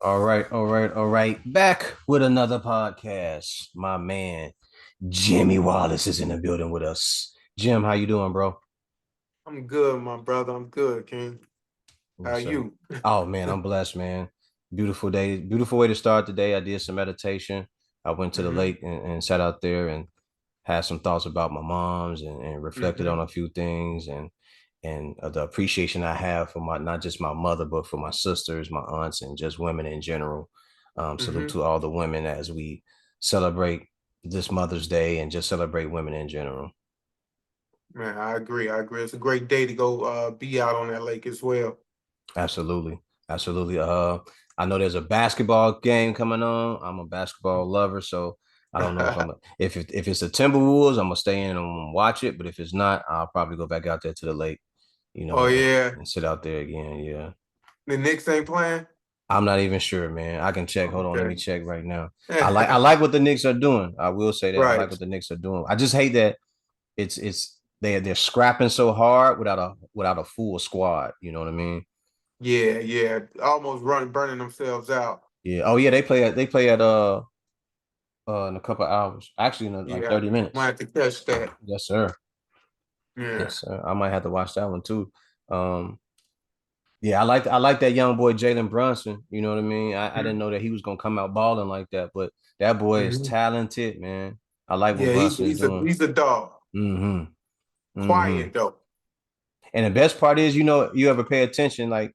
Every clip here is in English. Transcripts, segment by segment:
All right. Back with another podcast. My man, Jimmie Wallace is in the building with us. Jim, how you doing, bro? I'm good, my brother. I'm good, King. How Yes, sir. you? Oh man, I'm blessed, man. Beautiful day, beautiful way to start the day. I did some meditation. I went to the hmm lake and sat out there and had some thoughts about my mom's and reflected on hmm a few things and the appreciation I have for my not just my mother but for my sisters, my aunts, and just women in general. Salute hmm to all the women as we celebrate this Mother's Day and just celebrate women in general. Man, I agree. I agree. It's a great day to go be out on that lake as well. Absolutely, absolutely. I know there's a basketball game coming on. I'm a basketball lover, so I don't know if if it's the Timberwolves, I'm gonna stay in and watch it. But if it's not, I'll probably go back out there to the lake, Oh yeah, and sit out there again. Yeah. the Knicks ain't playing. I'm not even sure, man. I can check. Hold on, let me Okay. check right now. I like what the Knicks are doing. I will say that I like Right. what the Knicks are doing. I just hate that they're scrapping so hard without a full squad. You know what I mean? Yeah, yeah. Almost burning themselves out. Yeah. Oh yeah, they play at in a couple hours. Actually, in like Yeah, 30 might minutes. have to catch that. Yes, sir. Yeah. Yes, sir. I might have to watch that one too. Um, Yeah, I like that young boy Jalen Brunson. You know what I mean? I didn't know that he was gonna come out balling like that, but that boy is hmm talented, man. I like what Yeah, he's Brunson is he's a doing. he's a dog. Mm-hmm. Mm-hmm. Quiet though. And the best part is, you ever pay attention, like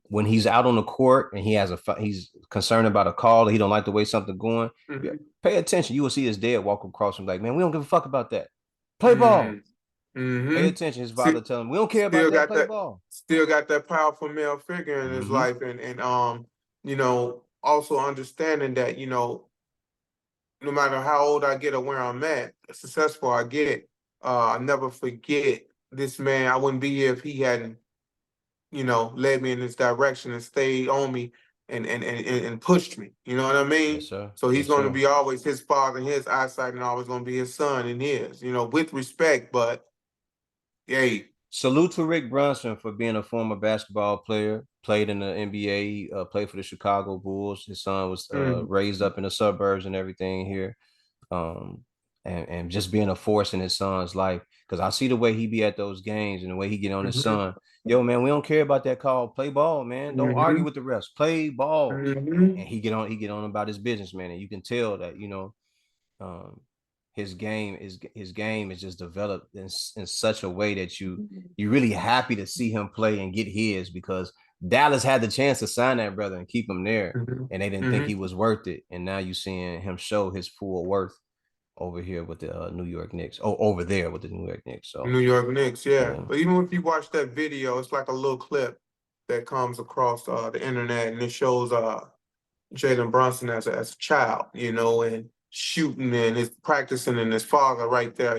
when he's out on the court and he's concerned about a call, or he don't like the way something going. Yeah, hmm pay attention. You will see his dad walk across him like, man, we don't give a fuck about that. Play ball. hmm Pay hmm attention. His father tell him, we don't care about still that. got Play that ball. still got that powerful male figure in his Mm-hmm. life also understanding that no matter how old I get or where I'm at, successful I get, I never forget this man. I wouldn't be here if he hadn't led me in this direction and stayed on me and pushed me, you know what I Yes, mean? sir. So he's Yes, going to sir. be always his father in his eyesight and always going to be his son in his, with respect. But hey. Salute to Rick Brunson for being a former basketball player, played in the NBA, played for the Chicago Bulls. His son was mm, raised up in the suburbs and everything here. Um, and just being a force in his son's life. Because I see the way he be at those games and the way he get on his mhm, son. Yo, man, we don't care about that call. Play ball, man. Don't argue mhm, with the refs. Play ball. And mhm, he get on about his business, man. And you can tell that, um, his game is just developed in such a way that you're really happy to see him play and get his because Dallas had the chance to sign that brother and keep him there, mhm, and they didn't think he mhm. was worth it. And now you're seeing him show his full worth over here with the New York Knicks. Oh, over there with the New York Knicks. So New York Knicks, yeah. yeah, But even if you watch that video, it's like a little clip that comes across the internet, and it shows Jalen Brunson as a child, and shooting and his practicing, and his father right there,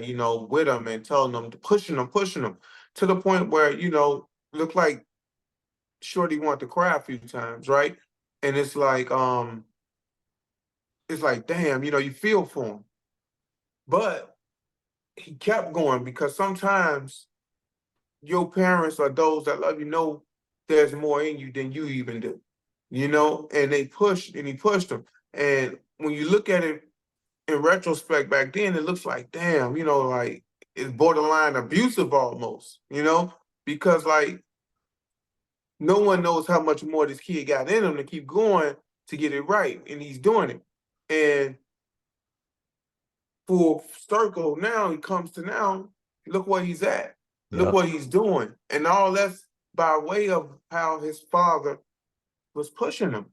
with him and telling him, pushing him to the point where looked like Shorty wanted to cry a few times, right? And it's like damn, you feel for him, but he kept going because sometimes your parents or those that love you know there's more in you than you even do, and they pushed and he pushed them. And when you look at it in retrospect back then, it looks like, damn, like it's borderline abusive almost, because like no one knows how much more this kid got in him to keep going to get it right. And he's doing it. And full circle now, he comes to now, look where he's at. Look yep. what he's doing. And all that's by way of how his father was pushing him.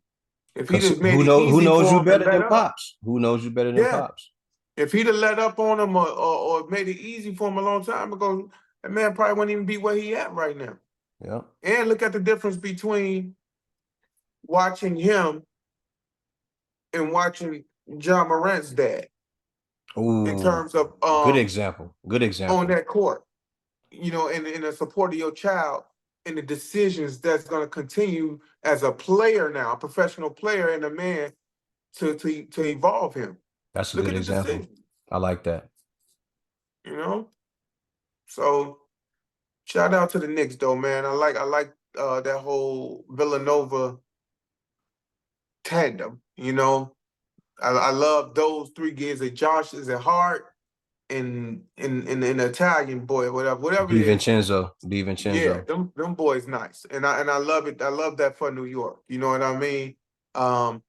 If he'd Because have made who it know who easy knows for you him to better let than up, pops? Who knows you better than yeah. pops? If he'd have let up on him or made it easy for him a long time ago, that man probably wouldn't even be where he at right now. Yep. And look at the difference between watching him and watching John Morant's dad in Ooh, terms of good example. Good on example. that court, in the support of your child and the decisions that's going to continue as a player now, a professional player and a man to evolve him. That's a Look good at the example. decision, I like that. you know. So shout out to the Knicks though, man. I like that whole Villanova tandem. I love those three kids. That Josh is at heart, and Italian boy, whatever it is. DiVincenzo, Yeah, DiVincenzo. them boys nice, and I love it. I love that for New York. You know what I mean? Um,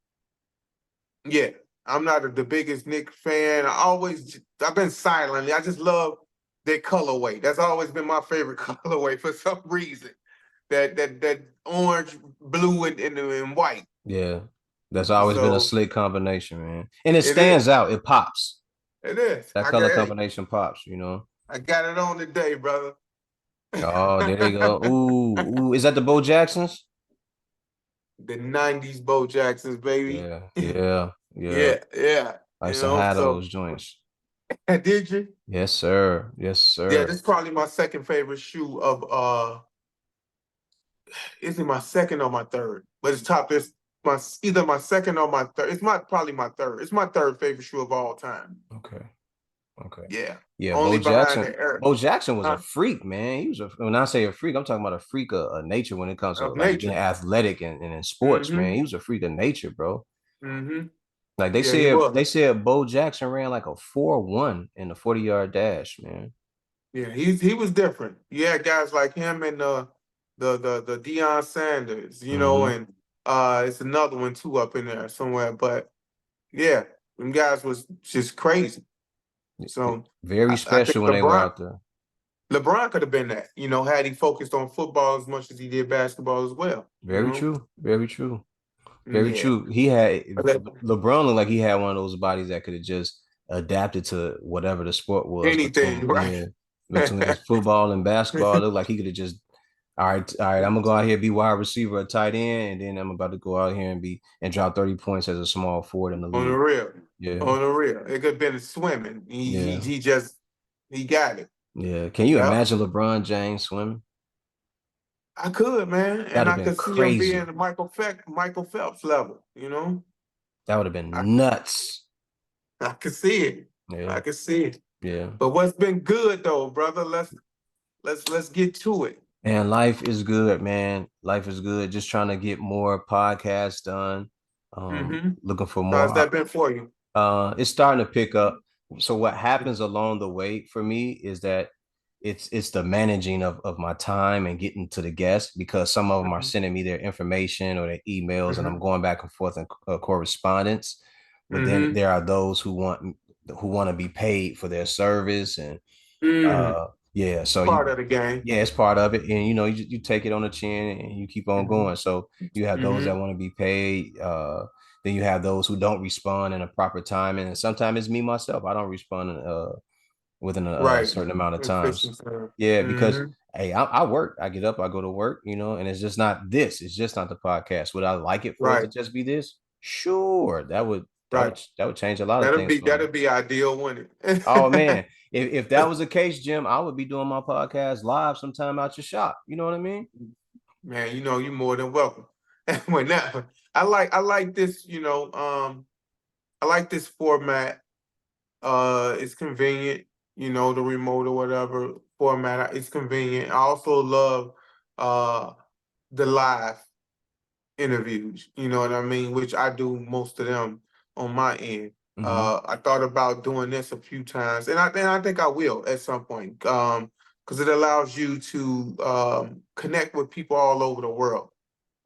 yeah, I'm not the biggest Knicks fan. I've been silent. I just love their colorway. That's always been my favorite colorway for some reason. That orange, blue, and white. Yeah, that's always been a So slick combination, man. And it it stands is. out. It pops. It is. That color combination pops, I got it on today, brother. Oh, there they go. Ooh, is that the Bo Jacksons? The '90s Bo Jacksons, baby. Yeah, yeah, yeah. Yeah, yeah. I used to have So those joints. did you? Yes, sir. Yes, Yeah, sir. this is probably my second favorite shoe of is it my second or my third? But it's top this my either my second or my third. It's probably my third. It's my third favorite shoe of all time. Okay. Okay. Yeah. Yeah, Only behind the Air Bo Jackson was a huh? freak, man. He was when I say a freak, I'm talking about a freak of nature when it comes to Of like being nature. athletic and in sports, man. Mm-hmm. He was a freak of nature, bro. Mm-hmm. Like Yeah, he was. they said Bo Jackson ran like a 4.1 in the 40-yard dash, man. Yeah, he was different. Yeah, guys like him and the Deion Sanders, Mm-hmm. and it's another one too up in there somewhere. But yeah, them guys was just crazy. So Very I think special when they were out there. LeBron could have been that, had he focused on football as much as he did basketball as well. Very true. Very true. Very Yeah. true. He had But that- LeBron looked like he had one of those bodies that could have just adapted to whatever the sport was Anything, between right? between football and basketball. It looked like he could have just all right, I'm gonna go out here be wide receiver, a tight end, and then I'm about to go out here and drop 30 points as a small forward in the On the league. real. Yeah, On the real. It could have been swimming. yeah, He got it. yeah. Can you Yep. imagine LeBron James swimming? I could, man. And That'd I have been could see him crazy. being Michael Phelps level. That would have I, been nuts. I could see it. Yeah, I could see it. yeah. But what's been good though, brother? Let's get to it. And life is good, man. Life is good. Just trying to get more podcasts done. Mm-hmm. Looking for How's more. that been for you? It's starting to pick up. So what happens along the way for me is that it's the managing of my time and getting to the guests because some of them are Mm-hmm. sending me their information or their emails and I'm Mm-hmm. going back and forth in correspondence. But then Mm-hmm. there are those who want to be paid for their service and Mm. uh yeah, so Part of the game. yeah, it's part of it, and you take it on the chin and you keep on Mm-hmm. going. So you have those Mm-hmm. that want to be paid. Then you have those who don't respond in a proper time, and sometimes it's me myself. I don't respond within a Right. certain amount of times. Efficiency. Yeah, because Mm-hmm. hey, I work. I get up, I go to work, and it's just not this. It's just not the podcast. Would I like it for it to Right. just be this? Sure, Right. that would change a lot of That'll things be for me. that'll be ideal, wouldn't Oh it? man, if that was the case, Jim, I would be doing my podcast live sometime out your shop. You know what I mean? Man, you're more than welcome. when that I like this, I like this format. It's convenient, the remote or whatever format. It's convenient. I also love uh the live interviews, you know what I mean? Which I do most of them on my end. Mm-hmm. I thought about doing this a few times, and I think I will at some point. Because it allows you to connect with people all over the world,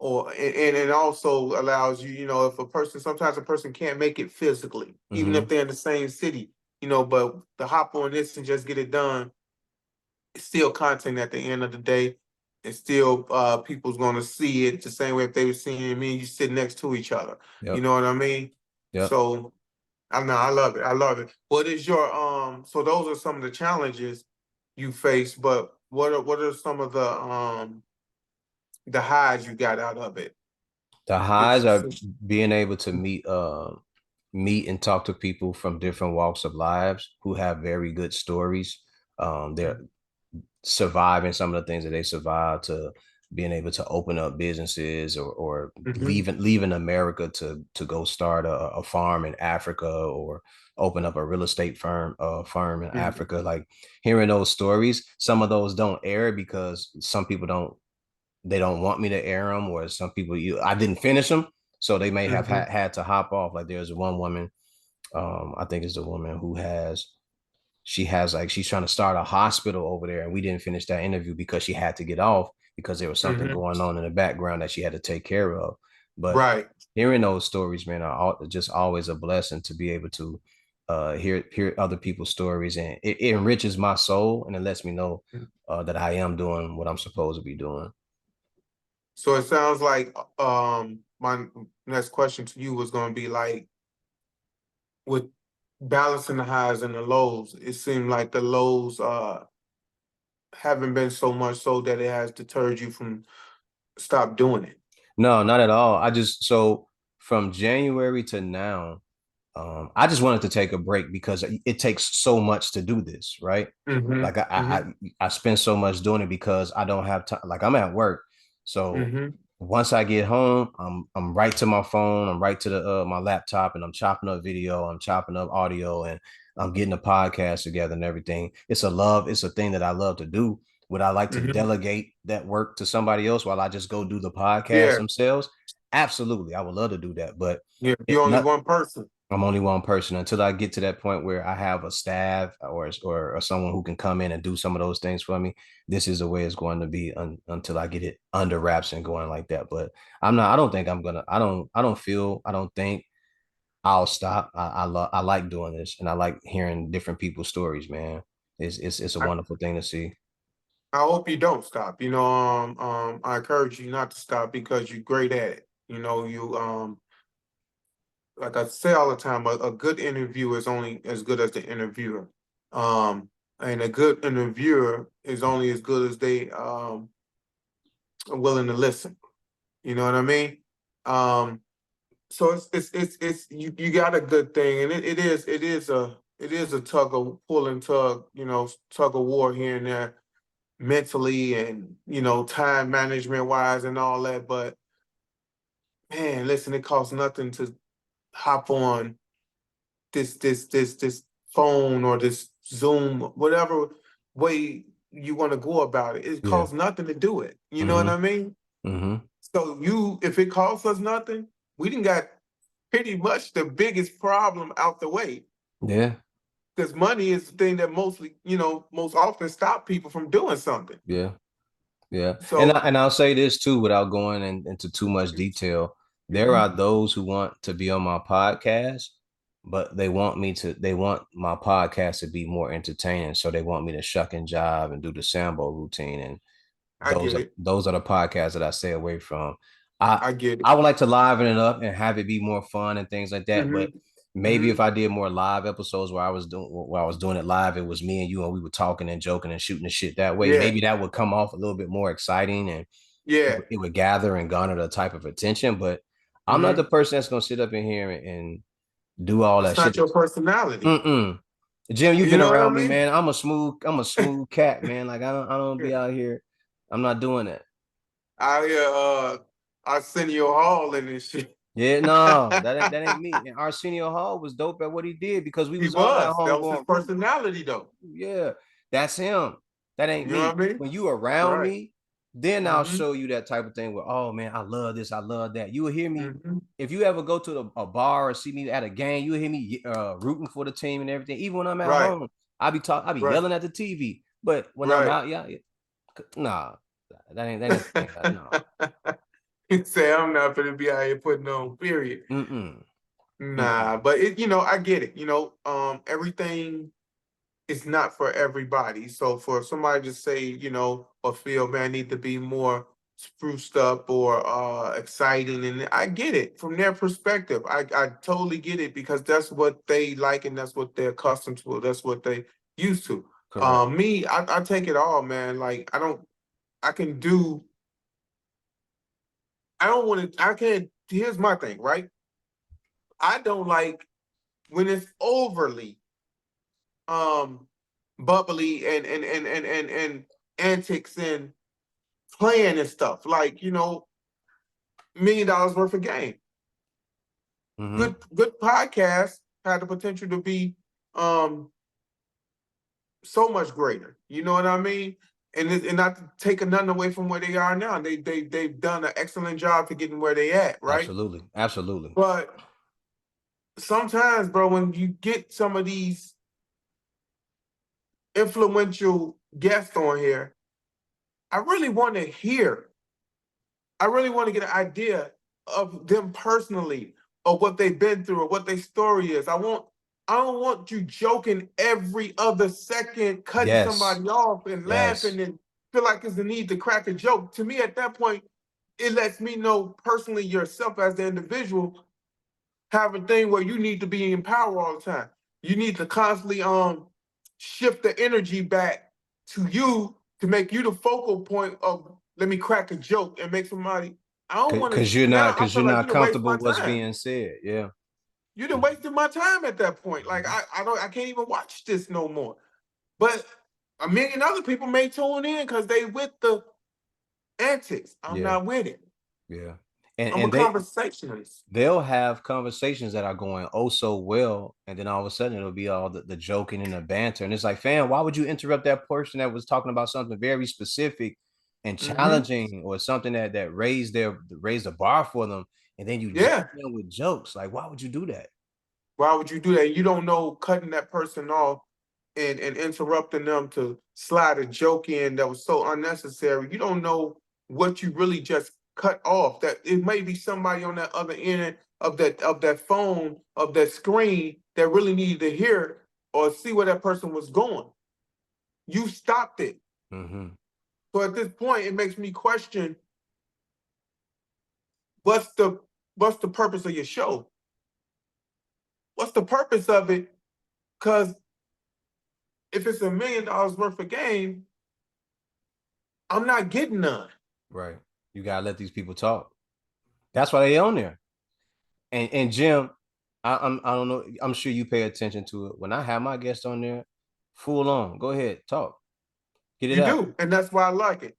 and it also allows you, if sometimes a person can't make it physically, even Mm-hmm. if they're in the same city, but to hop on this and just get it done, it's still content at the end of the day. And still people's gonna see it the same way if they were seeing me and you sit next to each other. You Yep. know what I mean? Yep. So I know I love it. I love it. What is your so those are some of the challenges you face, but what are some of the highs you got out of it? The highs It's are being able to meet and talk to people from different walks of lives who have very good stories. They're surviving some of the things that they survived to being able to open up businesses or mm-hmm, leaving America to go start a farm in Africa or open up a real estate firm in mm-hmm, Africa. Like hearing those stories, some of those don't air because some people don't they don't want me to air them, or some people I didn't finish them. So they may have Mm-hmm. had to hop off. Like there's one woman, I think it's the woman who has like she's trying to start a hospital over there, and we didn't finish that interview because she had to get off because there was something Mm-hmm. going on in the background that she had to take care of. But Right. hearing those stories, man, are just always a blessing to be able to hear other people's stories, and it enriches my soul and it lets me know that I am doing what I'm supposed to be doing. So it sounds like my next question to you was going to be like, with balancing the highs and the lows, it seemed like the lows haven't been so much so that it has deterred you from stop doing it. No, not at all. I just so from January to now, I just wanted to take a break because it takes so much to do this, right? Mm-hmm. Like I, I, Mm-hmm. I I spend so much doing it because I don't have time. Like I'm at work, so Mm-hmm. once I get home, I'm right to my phone, I'm right to the my laptop, and I'm chopping up video, I'm chopping up audio, and I'm getting a podcast together and everything. It's a thing that I love to do. Would I like to Mm-hmm. delegate that work to somebody else while I just go do the podcast Yeah. themselves? Absolutely, I would love to do that, but Yeah. it, You're only not one person. I'm only one person until I get to that point where I have a staff or someone who can come in and do some of those things for me. This is the way it's going to be until I get it under wraps and going like that. But I'm not. I don't think I'm gonna. I don't. I don't feel. I don't think I'll stop. I like doing this and I like hearing different people's stories. Man, it's a I, wonderful thing to see. I hope you don't stop. I encourage you not to stop because you're great at it. Like I say all the time, a good interviewer is only as good as the interviewer. And a good interviewer is only as good as they are willing to listen. You know what I mean? Um, so it's you got a good thing, and it is a tug of pull and tug, tug of war here and there mentally and time management wise and all that. But man, listen, it costs nothing to hop on this phone or this Zoom, whatever way you want to go about it. It Yeah. costs nothing to do it. You know what Mm-hmm. I mean? Mm-hmm. So if it costs us nothing, we didn't got pretty much the biggest problem out the way. Yeah. Because money is the thing that most often stop people from doing something. Yeah. Yeah, So and I'll say this too, without going into too much detail. There mhm, are those who want to be on my podcast, but they want my podcast to be more entertaining. So they want me to shuck and jive and do the Sambo routine, and I get it. those are the podcasts that I stay away from. I I get it. I would like to liven it up and have it be more fun and things like that, but Hmm. maybe if Hmm. I did more live episodes where I was doing it live, it was me and you and we were talking and joking and shooting the shit that way. Yeah. Maybe that would come off a little bit more exciting and Yeah. it would gather and garner the type of attention. But I'm not the Hmm. person that's gonna sit up in here and do all It's that shit. not your personality. Mm-mm. Jim, you've You been know what I around me, mean? man. I'm a smooth cat, man. Like I don't be out here. I'm not doing that. I Arsenio Hall and this shit. Yeah, no, that ain't me. And Arsenio Hall was dope at what he did because we He was all at was. home That was his going root. personality, though. Yeah, that's him. That ain't You know me. what I mean? When you around Right. me, then I'll Hmm. show you that type of thing where, oh man, I love this, I love that. You will hear me Hmm. if you ever go to a bar or see me at a game, you will hear me rooting for the team and everything. Even when I'm at Right. home, I be Right. yelling at the TV. But when I'm Right. out, yeah, nah, that ain't the thing. No. He said, I'm not gonna be out here putting on period. Mm-mm. Nah, Mm-mm. but I get it. Everything is not for everybody. So for somebody to say, or feel, man, I need to be more spruced up or exciting, and I get it from their perspective. I totally get it because that's what they like and that's what they're accustomed to. That's what they used to. Correct. Me, I take it all, man. Like I can do. I don't want to. I can't. Here's my thing, right? I don't like when it's overly um bubbly and antics and playing and stuff. Like, $1 million worth of game. Mm-hmm. Good podcast had the potential to be um so much greater. You know what I mean? and not taking nothing away from where they are now. They've done an excellent job to getting where they at, right? Absolutely. Absolutely. But sometimes, bro, when you get some of these influential guests on here, I really want to hear. I really want to get an idea of them personally, of what they've been through, or what their story is. I don't want you joking every other second, cutting Yes. somebody off and Yes. laughing and feel like it's the need to crack a joke. To me, at that point, it lets me know personally yourself as the individual have a thing where you need to be in power all the time. You need to constantly shift the energy back to you to make you the focal point of let me crack a joke and make somebody. I don't want to now. I Because you're feel like you not didn't waste my comfortable what's time. being said. Yeah. You didn't wasted my time at that point. Like Mhm. I can't even watch this no more. But a million other people may tune in because they with the antics. I'm Yeah. not with it. Yeah. I'm a And conversationalist. they'll have conversations that are going oh so well, and then all of a sudden it'll be all the joking and the banter. And it's like, fam, why would you interrupt that person that was talking about something very specific and Hmm. challenging, or something that raised the bar for them, and then you jump Yeah. in with jokes? Like, why would you do that? Why would you do that? You don't know cutting that person off and interrupting them to slide a joke in that was so unnecessary. You don't know what you really just cut off. That it may be somebody on that other end of that phone, of that screen that really needed to hear or see where that person was going. You stopped it. Mm-hmm. So at this point, it makes me question what's the what's the purpose of your show? What's the purpose of it? Because if it's $1 million worth of game, I'm not getting none. Right. You gotta let these people talk. That's why they on there. And Jim, I don't know. I'm sure you pay attention to it. When I have my guests on there, full on. Go ahead, talk. Get it You out. do, and that's why I like it.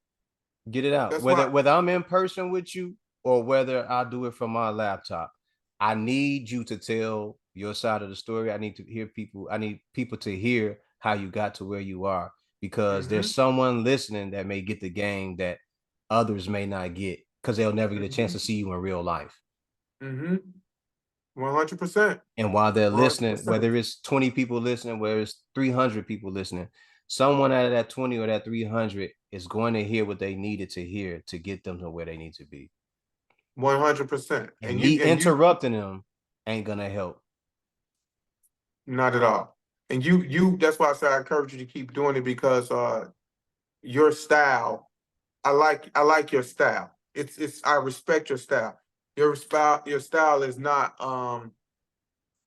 Get it out. That's Whether why. whether I'm in person with you or whether I do it from my laptop, I need you to tell your side of the story. I need to hear people. I need people to hear how you got to where you are, because there's Hmm. someone listening that may get the game that others may not get, because they'll never get a chance Hmm. to see you in real life. Hmm. 100%. And while they're listening, 100%. whether it's 20 people listening, whether it's 300 people listening, someone out of that 20 or that 300 is going to hear what they needed to hear to get them to where they need to be. 100%. And me And you interrupting them ain't going to help. not at all. And that's why I say I encourage you to keep doing it because your style, I like your style. It's I respect your style. Your style is not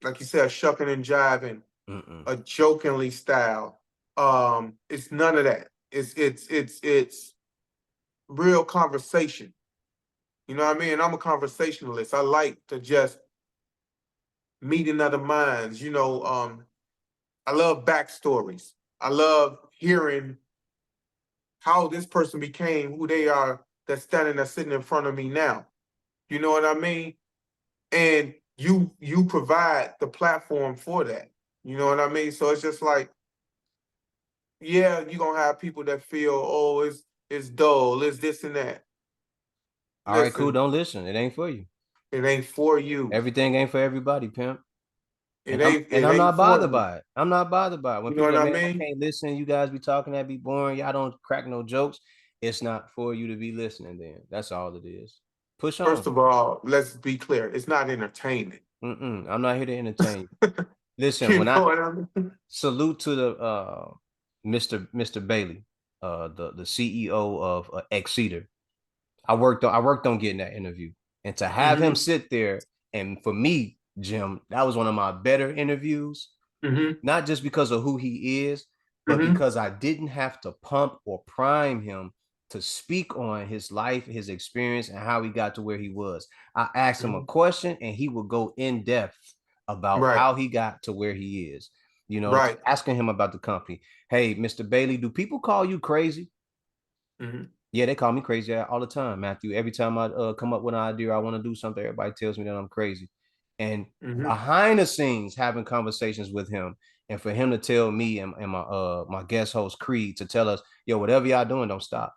like you said, shucking and jiving, Mm-mm. a jokingly style. It's none of that. It's real conversation. You know what I mean? I'm a conversationalist. I like to just meet in other minds. I love backstories. I love hearing how this person became who they are that's sitting in front of me now. You know what I mean? And you provide the platform for that. You know what I mean? So it's just like, yeah, you're gonna have people that feel, oh, it's dull, it's this and that. All right, cool. Listen, Don't listen. It ain't for you. it ain't for you. Everything ain't for everybody, pimp. It ain't And it I'm ain't not for bothered you. by it. I'm not bothered by it. When You know people what are, I man, I mean? can't listen. You guys be talking, that be boring. Y'all don't crack no jokes. It's not for you to be listening. Then that's all it is. Push First on. of all, let's be clear. It's not entertainment. I'm not here to entertain you. Listen, You when know I what I mean? salute to the Mr. Bailey, the CEO of Exeter. I worked on getting that interview, and to have him Hmm. sit there, and for me, Jim, that was one of my better interviews, Hmm. not just because of who he is, but Hmm. because I didn't have to pump or prime him to speak on his life, his experience, and how he got to where he was. I asked him a Hmm. question and he would go in depth about Right. how he got to where he is. Right. Asking him about the company. Hey, Mr. Bailey, do people call you crazy? Hmm. Yeah, they call me crazy all the time, Matthew. Every time I come up with an idea, I want to do something, everybody tells me that I'm crazy. And Hmm. behind the scenes, having conversations with him, And for him to tell me and my guest host Creed to tell us, yo, whatever y'all doing, don't stop.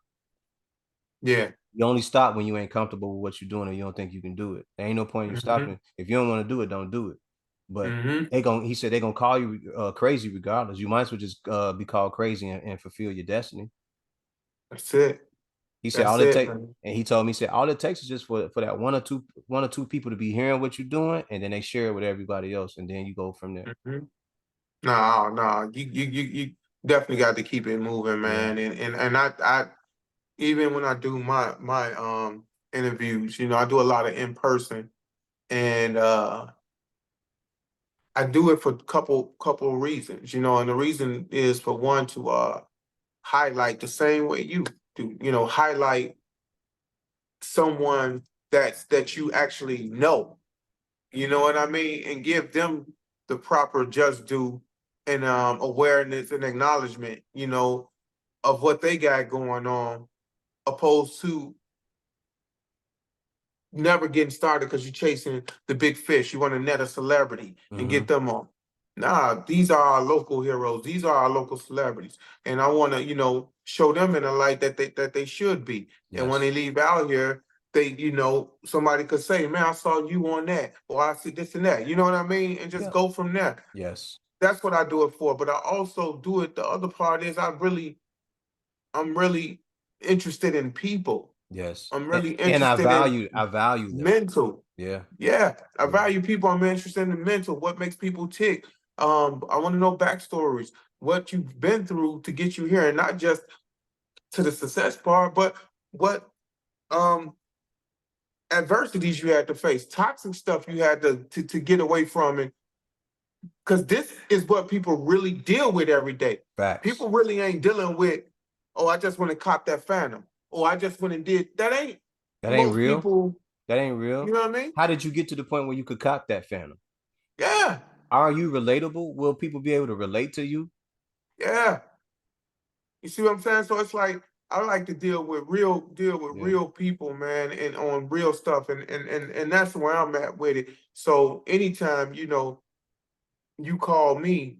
Yeah. You only stop when you ain't comfortable with what you're doing and you don't think you can do it. There ain't no point in you Mm-hmm. stopping. If you don't want to do it, don't do it. But Mm-hmm. he said they're gonna call you crazy regardless. You might as well just be called crazy and fulfill your destiny. That's it. He said That's all it it, take, man. and he told me, he said all it takes is just for that one or two people to be hearing what you're doing, and then they share it with everybody else, and then you go from there. Mm-hmm. No, no, you definitely got to keep it moving, Yeah. man. And I even when I do my interviews, I do a lot of in person, and I do it for couple reasons, and the reason is for one to highlight the same way you do, highlight someone that you actually know, you know what I mean, and give them the proper just due and awareness and acknowledgement, of what they got going on, opposed to never getting started because you're chasing the big fish. You want to net a celebrity and Mm-hmm. get them on. Nah, these are our local heroes. These are our local celebrities, and I want to, show them in a light that they should be. And when they Yes. leave out here, they, somebody could say, "Man, I saw you on that," or "I see this and that." You know what I mean? And just Yeah. go from there. Yes. That's what I do it for. But I also do it. The other part is I'm really interested in people. Yes. I'm really And interested in I value them. mental. Yeah. Yeah, I Yeah. value people. I'm interested in the mental. What makes people tick? I want to know backstories, what you've been through to get you here, and not just to the success part, but what um adversities you had to face, toxic stuff you had to get away from, and because this is what people really deal with every day. Facts. People really ain't dealing with, oh, I just went and caught that phantom, or I just went and did that. Ain't That ain't most real. people. That ain't You real. know what I mean? How did you get to the point where you could cop that phantom? Yeah, Are you relatable? Will people be able to relate to you? yeah. You see what I'm saying? So it's like I like to deal with Yeah. real people, man, and on real stuff, and that's where I'm at with it. So anytime you call me,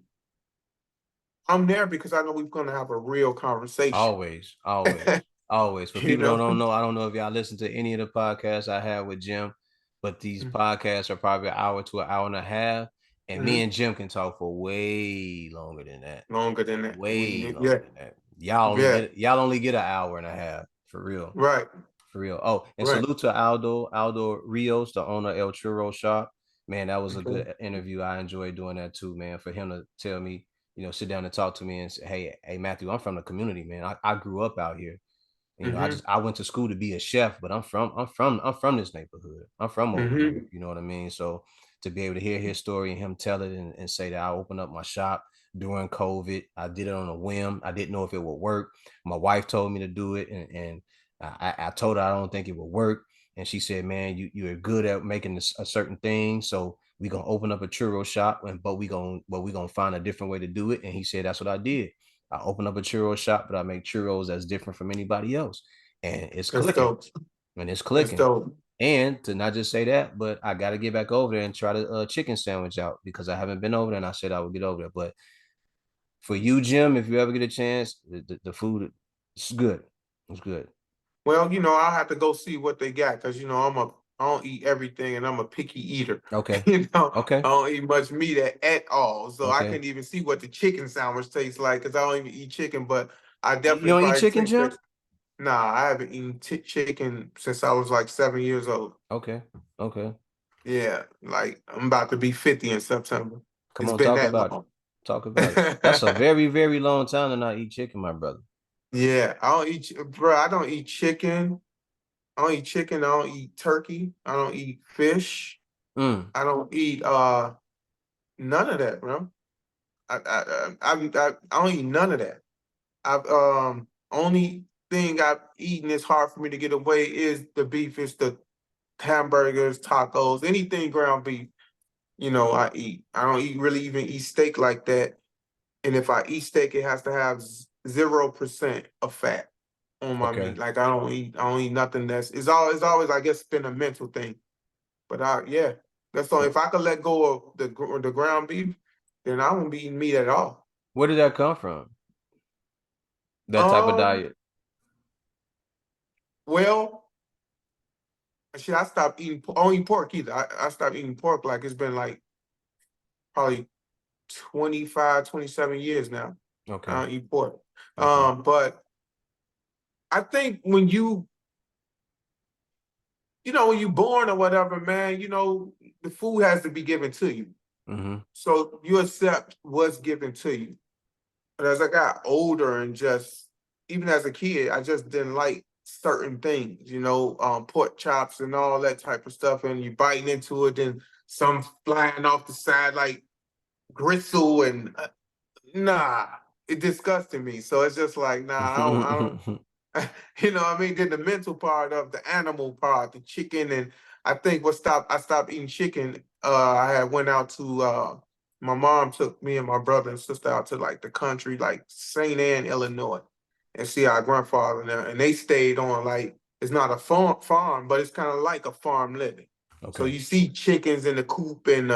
I'm there because I know we're gonna have a real conversation. Always, always, always. For you people know. don't know, I don't know if y'all listen to any of the podcasts I have with Jim, but these podcasts are probably an hour to an hour and a half, and me Mhm. and Jim can talk for way longer than that. Longer than that. Way Yeah, longer than that. yeah, Y'all only get an hour and a half for real. right, For real. Oh, and right. salute to Aldo Rios, the owner of El Churro Shop. Man, that was a Okay. good interview. I enjoyed doing that too, man. For him to tell me, sit down and talk to me and say, hey, Matthew, I'm from the community, man. I grew up out here. Mm-hmm. I went to school to be a chef, but I'm from this neighborhood. I'm from over here. Mm-hmm. You know what I mean? So to be able to hear his story and him tell it and say that I opened up my shop during COVID, I did it on a whim. I didn't know if it would work. My wife told me to do it, and I told her I don't think it would work. And she said, "Man, you're good at making a certain thing, so we gonna open up a churro shop, but we gonna find a different way to do it." And he said, "That's what I did. I open up a churro shop, but I make churros that's different from anybody else, and it's That's clicking, dope. and it's That's clicking." dope. And to not just say that, but I got to get back over there and try the chicken sandwich out because I haven't been over there, and I said I would get over there. But for you, Jim, if you ever get a chance, the food is good. It's good. Well, I'll have to go see what they got because I don't eat everything and I'm a picky eater. Okay. I Okay. don't eat much meat at all. So I Okay. can't even see what the chicken sandwich tastes like because I don't even eat chicken, but I You definitely don't eat probably chicken, taste Jim? that. Nah, I haven't eaten chicken since I was like 7 years old. Okay. Okay. Yeah, like I'm about to be 50 in September. Come It's on, been talk that about it. long. Talk about it. That's a very, very long time to not eat chicken, my brother. Yeah, I don't eat, bro. I don't eat chicken. I don't eat chicken. I don't eat turkey. I don't eat fish. Mm. I don't eat none of that, bro. I don't eat none of that. I've only thing I've eaten is hard for me to get away is the beef, it's the hamburgers, tacos, anything ground beef, I eat. I don't eat really even eat steak like that. And if I eat steak, it has to have 0% of fat on my Okay. meat. Like I don't eat nothing it's always I guess been a mental thing. But yeah, that's all. If I could let go of the ground beef, then I won't be eating meat at all. Where did that come from? That type of Um, diet. well, shit, I stopped eating. I don't eat pork either. I stopped eating pork like it's been like probably 25, 27 years now. I Okay. don't eat pork. Okay. But I think when when you born or whatever, man, the food has to be given to you. Mm-hmm. So you accept what's given to you. But as I got older and just even as a kid, I just didn't like certain things, pork chops and all that type of stuff. And you biting into it, and some flying off the side like gristle and nah, it disgusted me. So it's just like, nah, what I mean? Then the mental part of the animal part, the chicken, and I stopped eating chicken. I had went out to my mom took me and my brother and sister out to like the country, like St. Anne, Illinois, and see our grandfather there. And they stayed on like it's not a farm, but it's kind of like a farm living. So Okay. you see chickens in the coop and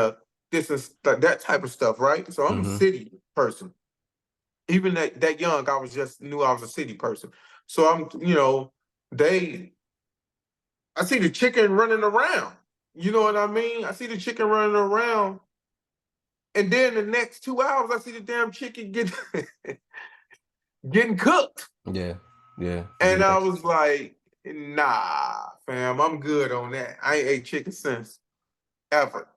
this and that type of stuff, right? So I'm a Mm-hmm. city person. Even that young, I was just knew I was a city person. So they I see the chicken running around. You know what I mean? I see the chicken running around, and then the next 2 hours, I see the damn chicken getting cooked. Yeah. Yeah. And Getting I extra. was like, nah, fam, I'm good on that. I ain't ate chicken since ever.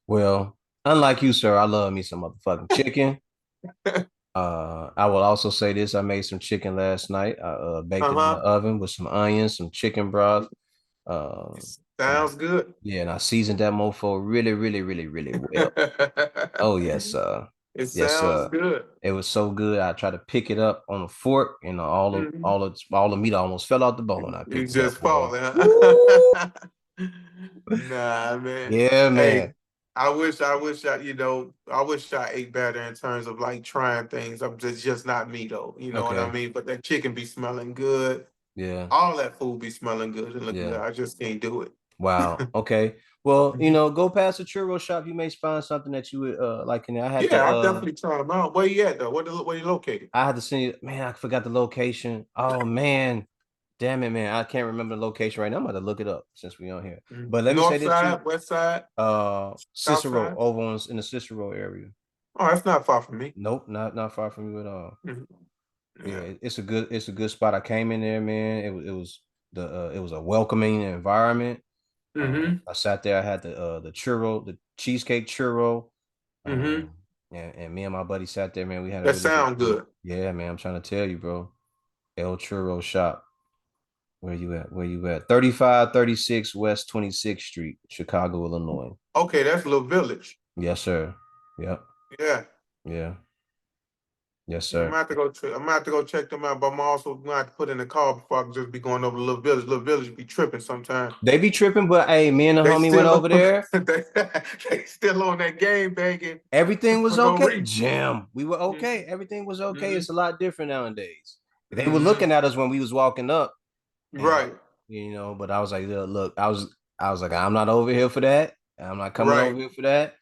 Well, unlike you, sir, I love me some motherfucking chicken. I will also say this: I made some chicken last night. I baked it in the Uh-huh. oven with some onions, some chicken broth. Uh, and I, Sounds good. yeah, and I seasoned that mofo really, really, really, really well. Oh yes, It yes, sounds good. it was so good. I tried to pick it up on a fork, and Mhm. all the meat almost fell out the bone. I You picked it up, just boy. falling, Woo! huh? Nah, man. Yeah, Hey, man. I wish I ate better in terms of like trying things. I'm just not me though. You know what I Okay. mean? But that chicken be smelling good. Yeah. All that food be smelling good and looking good. Yeah. I just can't do it. Wow. Okay. Well, Mhm. go past the churro shop. You may find something that you would like in there. Yeah, I'll definitely try them out. Where you at though? Where you located? I had to send you. Man, I forgot the location. Oh man, damn it, man. I can't remember the location right now. I'm about to look it up since we on here. Mhm. But let me say North this to you. side, west side, south Cicero side? over in the Cicero area. Oh, that's not far from me. Nope, not far from you at all. Mhm. Yeah, Yeah. it's a good spot. I came in there, man. It was a welcoming environment. Mm-hmm. I sat there. I had the churro, the cheesecake churro. Mm-hmm. And me and my buddy sat there, man. We had a That really good sound time. good. Yeah, man. I'm trying to tell you, bro. El Churro Shop. Where you at? Where you at? 3536 West 26th Street, Chicago, Illinois. Okay, that's a little village. Yes, sir. Yep. Yeah. Yeah. Yes, Yeah, I'm sir. gonna have to go. I'm gonna have to go check them out. But I'm also gonna have to put in the call before I can just be going over the little village. Little village be tripping sometimes. They be tripping, but hey, me and the They homie went still over on. there. They still on that game banging Everything for was no okay. reason. Jam. We were okay. Mm-hmm. Everything was okay. Mm-hmm. It's a lot different nowadays. They were Mm-hmm. looking at us when we was walking up, and Right. but I was like, look, I was like, I'm not over here for that. I'm not coming over Right. here for that.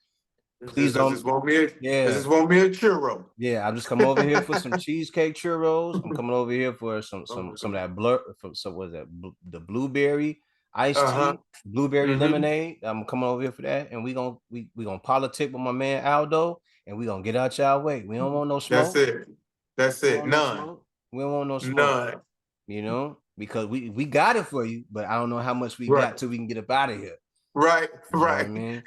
Please This is don't. want me. This Yeah. is want me a churro. Yeah, I just come over here for some cheesecake churros. I'm coming over here for some of that blur from some what is that the blueberry iced Uh-huh. tea, blueberry Mm-hmm. lemonade. I'm coming over here for that, and we gonna politic with my man Aldo, and we gonna get out y'all way. We don't want no That's smoke. it. That's We don't it. want no None. smoke. We don't want no smoke. None. Because we got it for you, but I don't know how much we Right. got till we can get up out of here. Right. You know what I Right. mean?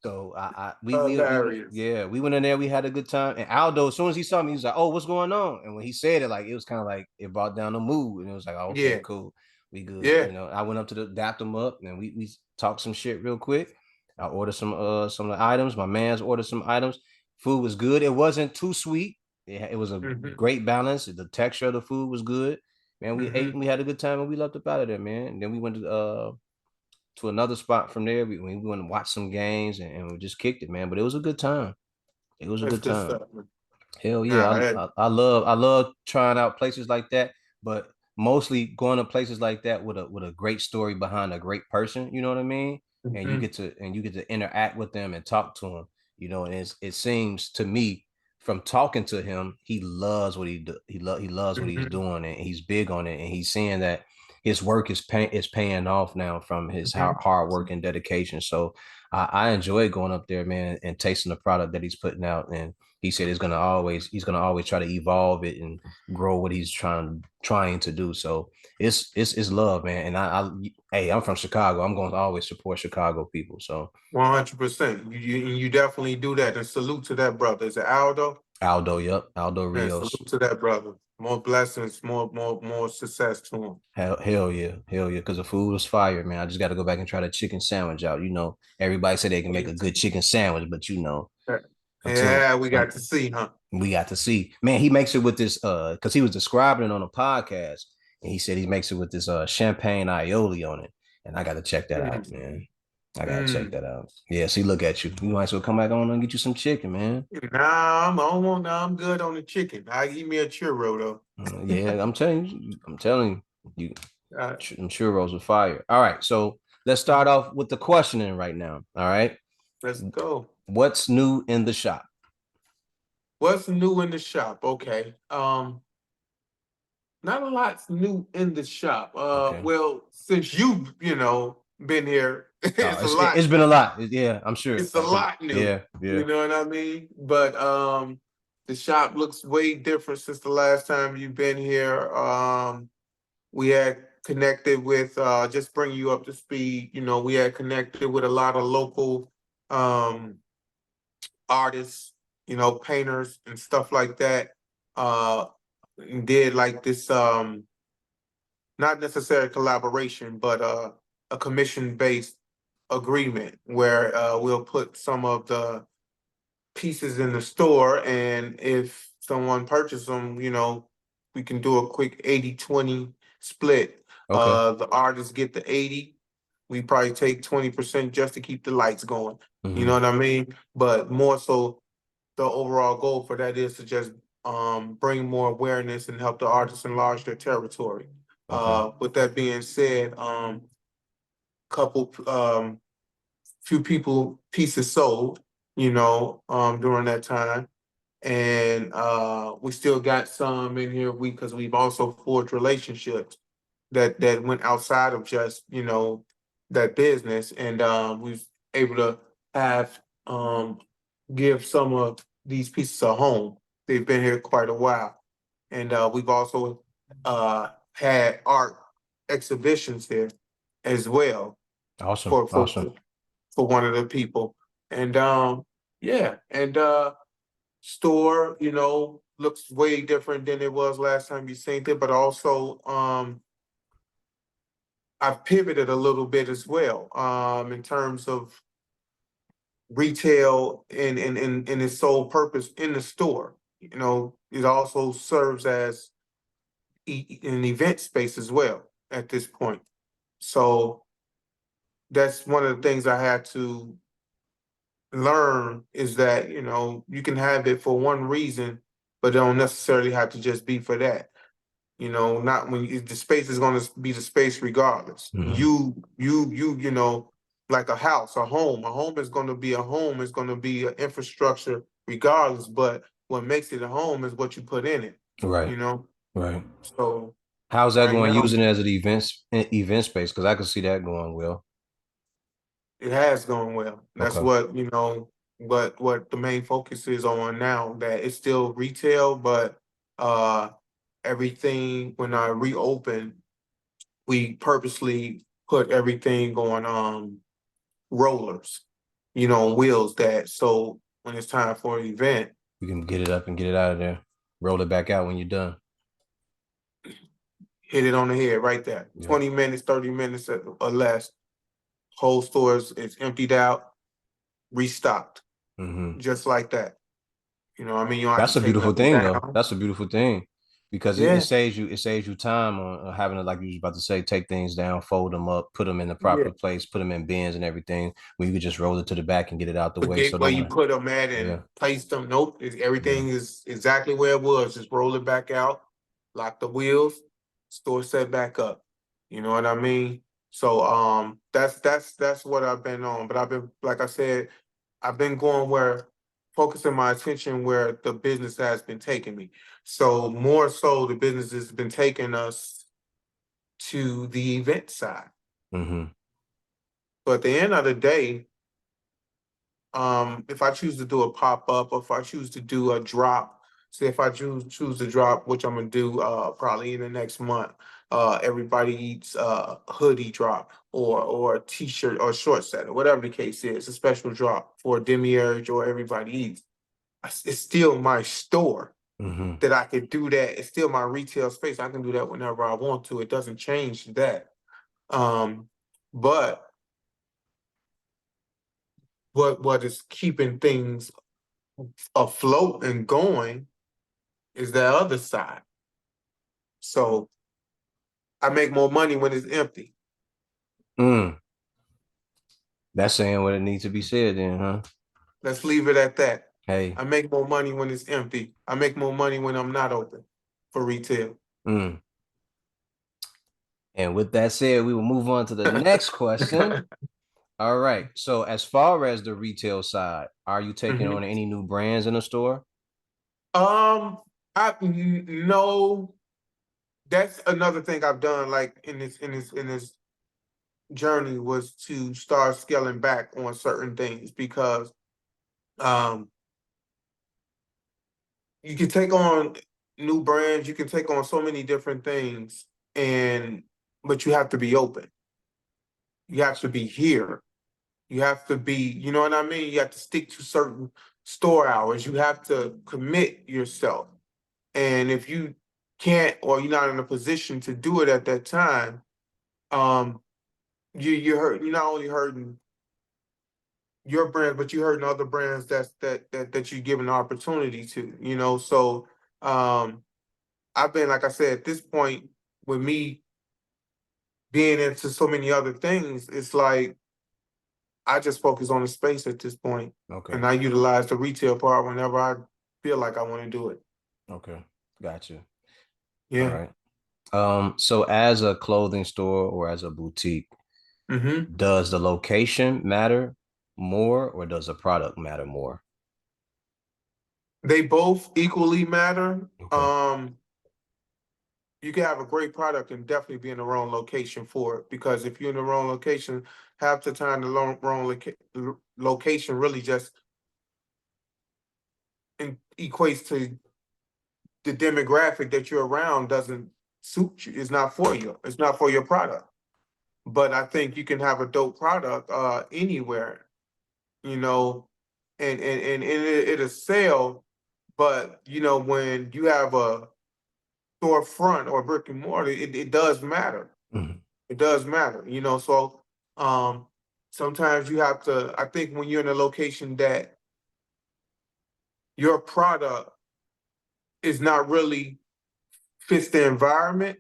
So we went, Hilarious. yeah, we went in there, we had a good time. And Aldo, as soon as he saw me, he was like, "Oh, what's going on?" And when he said it, like it was kind of like it brought down the mood, and it was like, "Oh, okay, Yeah. cool, we good." Yeah. I went up to the dapped him up, and we talked some shit real quick. I ordered some of the items. My man's ordered some items. Food was good. It wasn't too sweet. It was a Mm-hmm. great balance. The texture of the food was good. Man, we ate Mm-hmm. and we had a good time, and we left up out of there, man. And then we went to another spot from there. We went and watched some games and we just kicked it, man. But it was a good time. It was a That's good good time. stuff, man. Hell yeah, Nah, that, I love trying out places like that, but mostly going to places like that with a great story behind a great person. You know what I mean? And mhm. you get to interact with them and talk to them. And it seems to me from talking to him, he loves what he do. He loves what he's Mm-hmm. doing, and he's big on it. And he's saying that his work is paying off now from his Mm-hmm. hard work and dedication. So I enjoy going up there, man, and tasting the product that he's putting out. And he said he's gonna always try to evolve it and grow what he's trying to do. So it's love, man. And hey, I'm from Chicago. I'm going to always support Chicago people. So 100%. You definitely do that. And salute to that brother. Is it Aldo? Aldo, yep, Aldo Man, Rios. salute to that brother. More blessings, more success to him. Hell yeah, hell yeah. Because the food was fire, man. I just got to go back and try the chicken sandwich out. Everybody said they can make a good chicken sandwich, but until Yeah, we got to see, huh? we got to see, man, he makes it with this because he was describing it on a podcast, and he said he makes it with this champagne aioli on it, and I got to check that out, Mm, man. I gotta check mm. that out. Yeah, see, look at you. You might as well come back on and get you some chicken, man. I'm good on the chicken. I eat me a churro though. Yeah, I'm telling you, Uh, churros are fire. All right, so let's start off with the questioning right now. All right, let's go. what's new in the shop? What's new in the shop? Okay. Not a lot's new in the shop. Okay. Well, since you've been here, Oh, it's a lot. it's been a lot. Yeah, I'm sure. It's a lot new. Yeah, You yeah. know what I mean? But the shop looks way different since the last time you've been here. We had connected with just bring you up to speed. We had connected with a lot of local um artists, painters and stuff like that. And did like this not necessarily collaboration, but a commission based agreement where we'll put some of the pieces in the store, and if someone purchases them, we can do a quick 80-20 split. Okay. The artists get the 80, we probably take 20% just to keep the lights going. You know Mm-hmm. what I mean? But more so, the overall goal for that is to just bring more awareness and help the artists enlarge their territory. Okay. With that being said, couple few people pieces sold, during that time. And we still got some in here because we've also forged relationships that went outside of just, that business. And we was able to have give some of these pieces a home. They've been here quite a while. And we've also had art exhibitions here as well Awesome. for for Awesome. for one of the people. And yeah, and store, looks way different than it was last time you seen it, but also I've pivoted a little bit as well in terms of retail and its sole purpose in the store. It also serves as an event space as well at this point. So that's one of the things I had to learn is that you can have it for one reason, but it don't necessarily have to just be for that. Not when the space is going to be the space regardless. Mm-hmm. You like a house, a home. A home is going to be a home. It's going to be an infrastructure regardless. But what makes it a home is what you put in it. Right. You know. Right. So How's that right going now using it as an event space? Because I can see that going well. it has gone well. That's Okay. what the main focus is on now. That it's still retail, but uh everything when I reopen, we purposely put everything on rollers, wheels that so when it's time for an event, You can get it up and get it out of there. Roll it back out when you're done. hit it on the head right there. Yeah. 20 minutes, 30 minutes or less, whole stores is emptied out, restocked, Mm-hmm. just like that. I mean, you don't have to That's a take beautiful nothing thing, though. down. That's a beautiful thing because it Yeah, saves you time on having to, like you was about to say, take things down, fold them up, put them in the yeah. proper place, put them in bins and everything. When you could just roll it to the back and get it out the way. So Forget where don't you matter. put them at Yeah, and place them. Nope, yeah. everything is exactly where it was. Just roll it back out, lock the wheels, store set back up. You know what I mean? So that's what I've been on. But I've been, like I said, I've been going where focusing my attention where the business has been taking me. So more so the business has been taking us to the event side. Mm-hmm. But at the end of the day, if I choose to do a pop-up or if I choose to do a drop, say if I choose to drop, which I'm gonna do probably in the next month, everybody eats hoodie drop or a t-shirt or short set or whatever the case is, a special drop for Demiurge or everybody eats. It's still my store Mm-hmm. that I could do that. It's still my retail space. I can do that whenever I want to. It doesn't change that. But what is keeping things afloat and going is that other side. So I make more money when it's empty. Mm. That's saying what it needs to be said then, huh? Let's leave it at that. Hey. I make more money when it's empty. I make more money when I'm not open for retail. Mm. And with that said, we will move on to the next question. All right. So as far as the retail side, are you taking on Mhm. any new brands in the store? Um, no. That's another thing I've done, like in this journey, was to start scaling back on certain things because um you can take on new brands, you can take on so many different things, and but you have to be open. You have to be here. You have to be, you know what I mean? You have to stick to certain store hours. You have to commit yourself. And if you can't or you're not in a position to do it at that time, um, you're not only hurting your brand, but you're hurting other brands that you give an opportunity to, you know. So um I've been, like I said, at this point, with me being into so many other things, it's like I just focus on the space at this point, Okay. and I utilize the retail part whenever I feel like I want to do it. Okay. Gotcha. All Yeah. right. So as a clothing store or as a boutique, Hmm. does the location matter more or does the product matter more? They both equally matter. Okay. You can have a great product and definitely be in the wrong location for it, because if you're in the wrong location, half the time the location really just equates to the demographic that you're around doesn't suit you. It's not for you. It's not for your product. But I think you can have a dope product anywhere, you know, and it'll sell. But you know, when you have a storefront or brick and mortar, it does matter. Mhm. It does matter, you know. So um sometimes you have to, I think when you're in a location that your product is not really fits the environment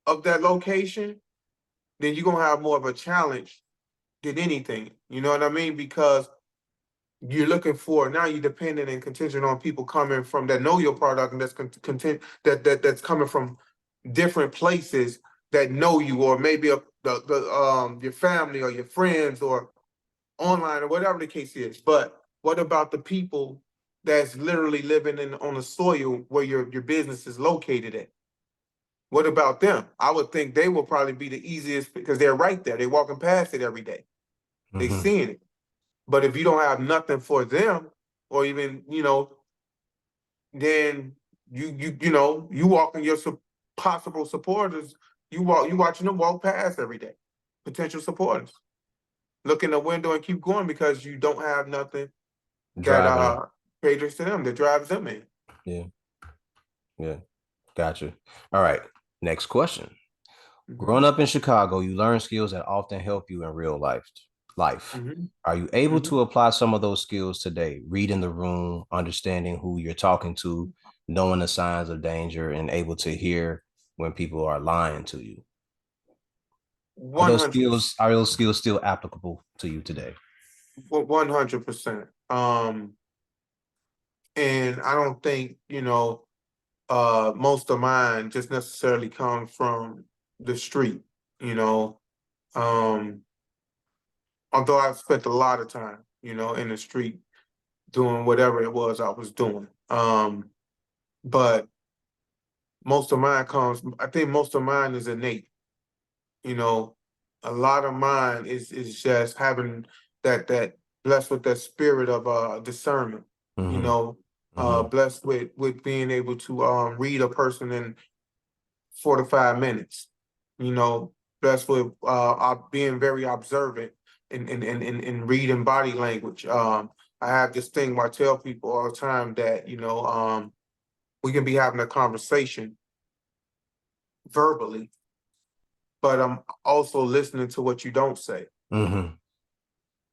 of that location, then you're gonna have more of a challenge than anything. You know what I mean? Because you're looking for, now you're dependent and contingent on people coming from that know your product, and that's content that's coming from different places that know you, or maybe the your family or your friends or online or whatever the case is. But what about the people that's literally living in on the soil where your business is located at? What about them? I would think they will probably be the easiest because they're right there. They're walking past it every day. They Mhm. seeing it. But if you don't have nothing for them, or even, you know, then you know, you walking your possible supporters, you watching them walk past every day. Potential supporters. Look in the window and keep going because you don't have nothing that Driving them. caters to them, that drives them in. Yeah. Yeah. Gotcha. All right. Next question. Hmm. Growing up in Chicago, you learn skills that often help you in real life. Life. Hmm. Are you able Hmm. to apply some of those skills today? Reading the room, understanding who you're talking to, knowing the signs of danger, and able to hear when people are lying to you. Are those 100%. skills are those skills still applicable to you today? 100%. And I don't think, you know, most of mine just necessarily come from the street, you know. Um, Although I've spent a lot of time. in the street doing whatever it was I was doing. But I think most of mine is innate. You know, a lot of mine is just having that blessed with that spirit of discernment, you Mm-hmm. know, Mm-hmm. blessed with being able to read a person in 4 to 5 minutes, you know, blessed with being very observant and reading body language. I have this thing where I tell people all the time that, we can be having a conversation verbally, but I'm also listening to what you don't say. Mm-hmm.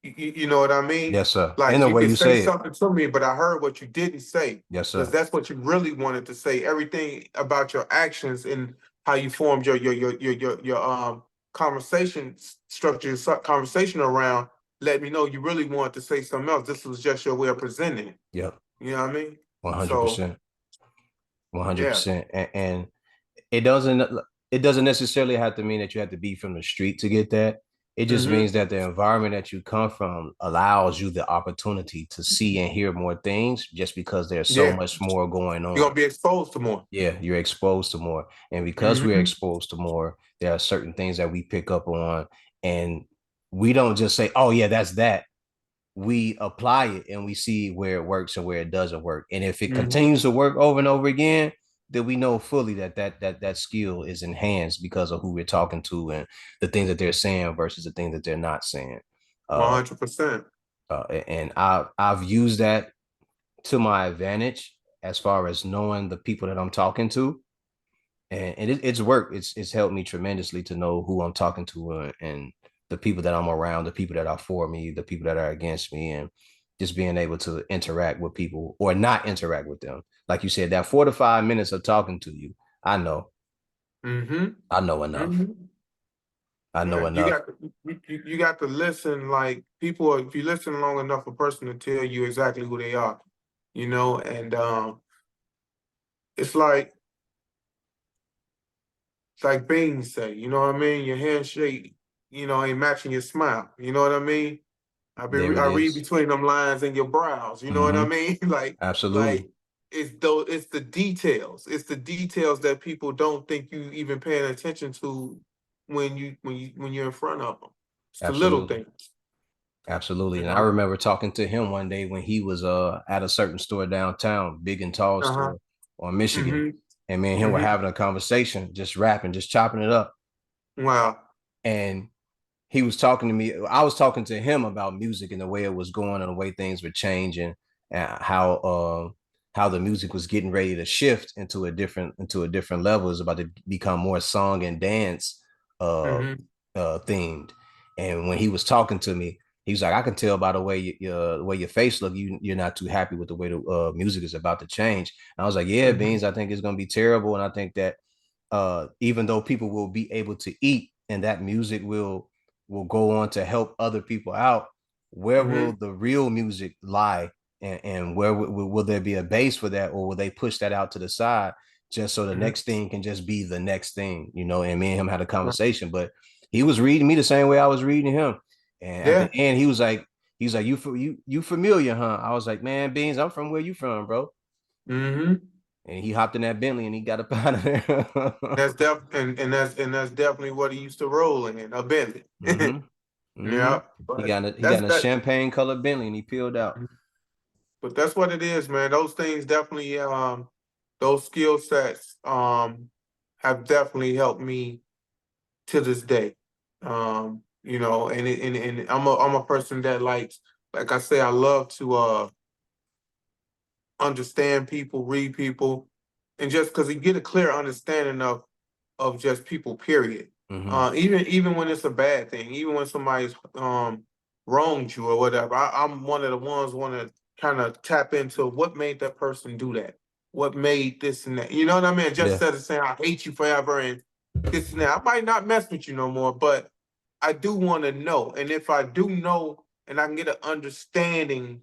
You know what I mean? Yes, sir. In Like the you way could you say say it. something to me, but I heard what you didn't say Yes, because sir. that's what you really wanted to say. Everything about your actions and how you formed your conversation structure, your conversation around. Let me know you really wanted to say something else. This was just your way of presenting it. Yep. You know what I mean? So 100%. yeah. 100%. And it doesn't it doesn't necessarily have to mean that you have to be from the street to get that. It just Mm-hmm. means that the environment that you come from allows you the opportunity to see and hear more things just because there's so Yeah. much more going You're on. gonna be exposed to more. Yeah, you're exposed to more. And because we're Mm-hmm. exposed to more, there are certain things that we pick up on. And we don't just say, oh, yeah, that's that. We apply it and we see where it works and where it doesn't work. And if it Mm-hmm. continues to work over and over again, then we know fully that skill is enhanced because of who we're talking to and the things that they're saying versus the things that they're not saying. Uh, 100%. and I've used that to my advantage as far as knowing the people that I'm talking to, and it's worked. It's helped me tremendously to know who I'm talking to and the people that I'm around, the people that are for me, the people that are against me, and just being able to interact with people or not interact with them. Like you said, that 4 to 5 minutes of talking to you, I know, Mm-hmm. I know enough. Mm-hmm. I know Right. You enough. got to you got to listen like people if you listen long enough, a person to tell you exactly who they are, and it's like Bing say, you know what I mean? Your handshake, ain't matching your smile. You know what I mean? There it I read is. between them lines in your brows, you know what I Mm-hmm. mean? Absolutely. Like it's the details. It's the details that people don't think you even paying attention to when you're in front of them. It's the little Absolutely. things, Absolutely. you And I know. remember talking to him one day when he was at a certain store downtown, big and tall Uh-huh. store on Michigan. Mhm. And me and him were Mhm. having a conversation, just rapping, just chopping it up. Wow. And he was talking to me. I was talking to him about music and the way it was going and the way things were changing and how the music was getting ready to shift into a different level. It's about to become more song and dance uh Mhm. themed. And when he was talking to me, he was like, I can tell by the way your face look, you're not too happy with the way the music is about to change. And I was like, yeah, Mhm. Beans, I think it's gonna be terrible. And I think that even though people will be able to eat and that music will go on to help other people out, where will Mhm. the real music lie? And where will there be a base for that, or will they push that out to the side just so the Mhm. next thing can just be the next thing, And me and him had a conversation, but he was reading me the same way I was reading him. And at the Yeah. end, he was like, you familiar, huh? I was like, man, Beans, I'm from where you from, bro. Mhm. And he hopped in that Bentley and he got up out of there. And that's definitely what he used to roll in, a Bentley. Mm-hmm. Mm-hmm. Yeah, He but got he got that's in a that. champagne colored Bentley and he peeled out. But that's what it is, man. Those things definitely, those skill sets, have definitely helped me to this day. And I'm a person that likes, like I say, I love to understand people, read people, and just because you get a clear understanding of just people, period. Mm-hmm. Even when it's a bad thing, even when somebody's wronged you or whatever, I'm one of the ones want to kind of tap into what made that person do that, what made this and that. You know what I mean? Just Yeah. instead of saying I hate you forever and this and that, I might not mess with you no more, but I do want to know. And if I do know, and I can get an understanding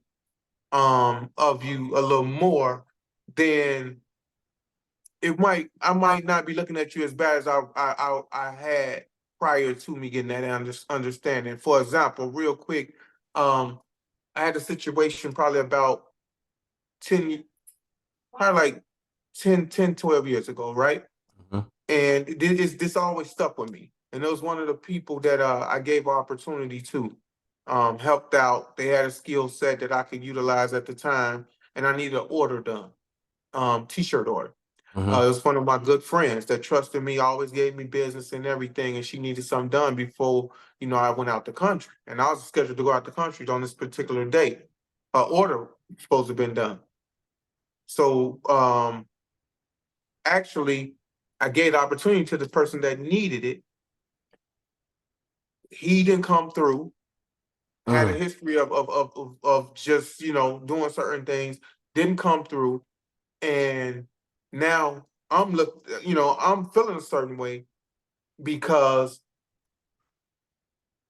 of you a little more, then I might not be looking at you as bad as I had prior to me getting that understanding. For example, real quick, um, I had a situation probably about 10, probably like 12 years ago, right? Mm-hmm. And this always stuck with me. And it was one of the people that I gave opportunity to, helped out. They had a skill set that I could utilize at the time, and I needed an order done, t-shirt order. Mm-hmm. It was one of my good friends that trusted me, always gave me business and everything, and she needed something done before, I went out the country. And I was scheduled to go out the country on this particular date. Her order was supposed to have been done. So actually, I gave the opportunity to the person that needed it. He didn't come through. Had a Mm. history of just doing certain things. Didn't come through, and now I'm feeling a certain way because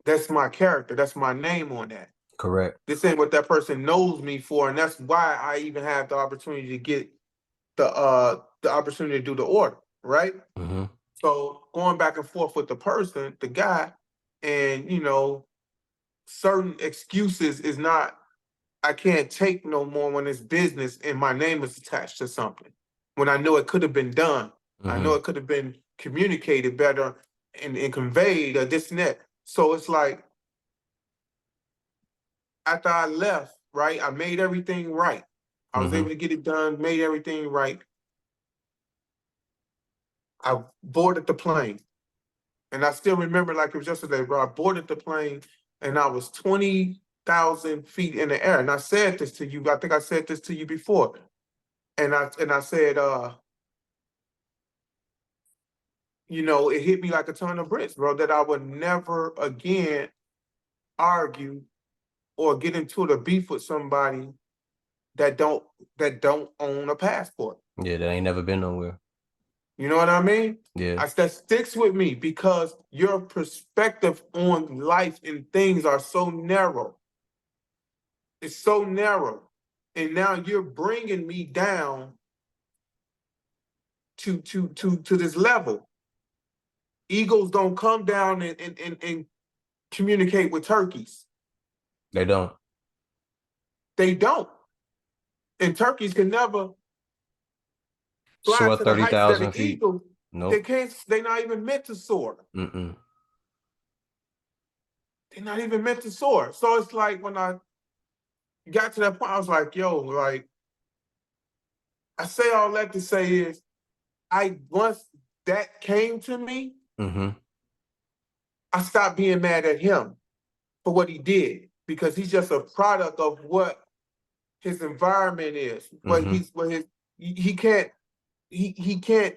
that's my character. That's my name on that. Correct. This ain't what that person knows me for, and that's why I even have the opportunity to get the opportunity to do the order, right? Mm-hmm. So going back and forth with the person, the guy, and certain excuses is not, I can't take no more when it's business and my name is attached to something. When I know it could have been done, I know Mm-hmm. it could have been communicated better and conveyed or this and that. So it's like after I left, right, I made everything right. I was Mm-hmm. able to get it done, made everything right. I boarded the plane. And I still remember like it was yesterday, bro. I boarded the plane and I was 20,000 feet in the air. And I said this to you. I think I said this to you before. And I said, it hit me like a ton of bricks, bro, that I would never again argue or get into the beef with somebody that don't own a passport. Yeah, that ain't never been nowhere. You know what I mean? Yeah. That sticks with me because your perspective on life and things are so narrow. It's so narrow. And now you're bringing me down to this level. Eagles don't come down and communicate with turkeys. They don't. They don't. And turkeys can never fly Soar to the heights that 30,000 the feet. eagle, they Nope. can't, they're not even meant to soar. Mm-mm. They're not even meant to soar. So it's like when I got to that point, I was like, yo, like, I say all that to say is I once that came to me, Mm-hmm. I stopped being mad at him for what he did because he's just a product of what his environment is. Mm-hmm. What his he can't he can't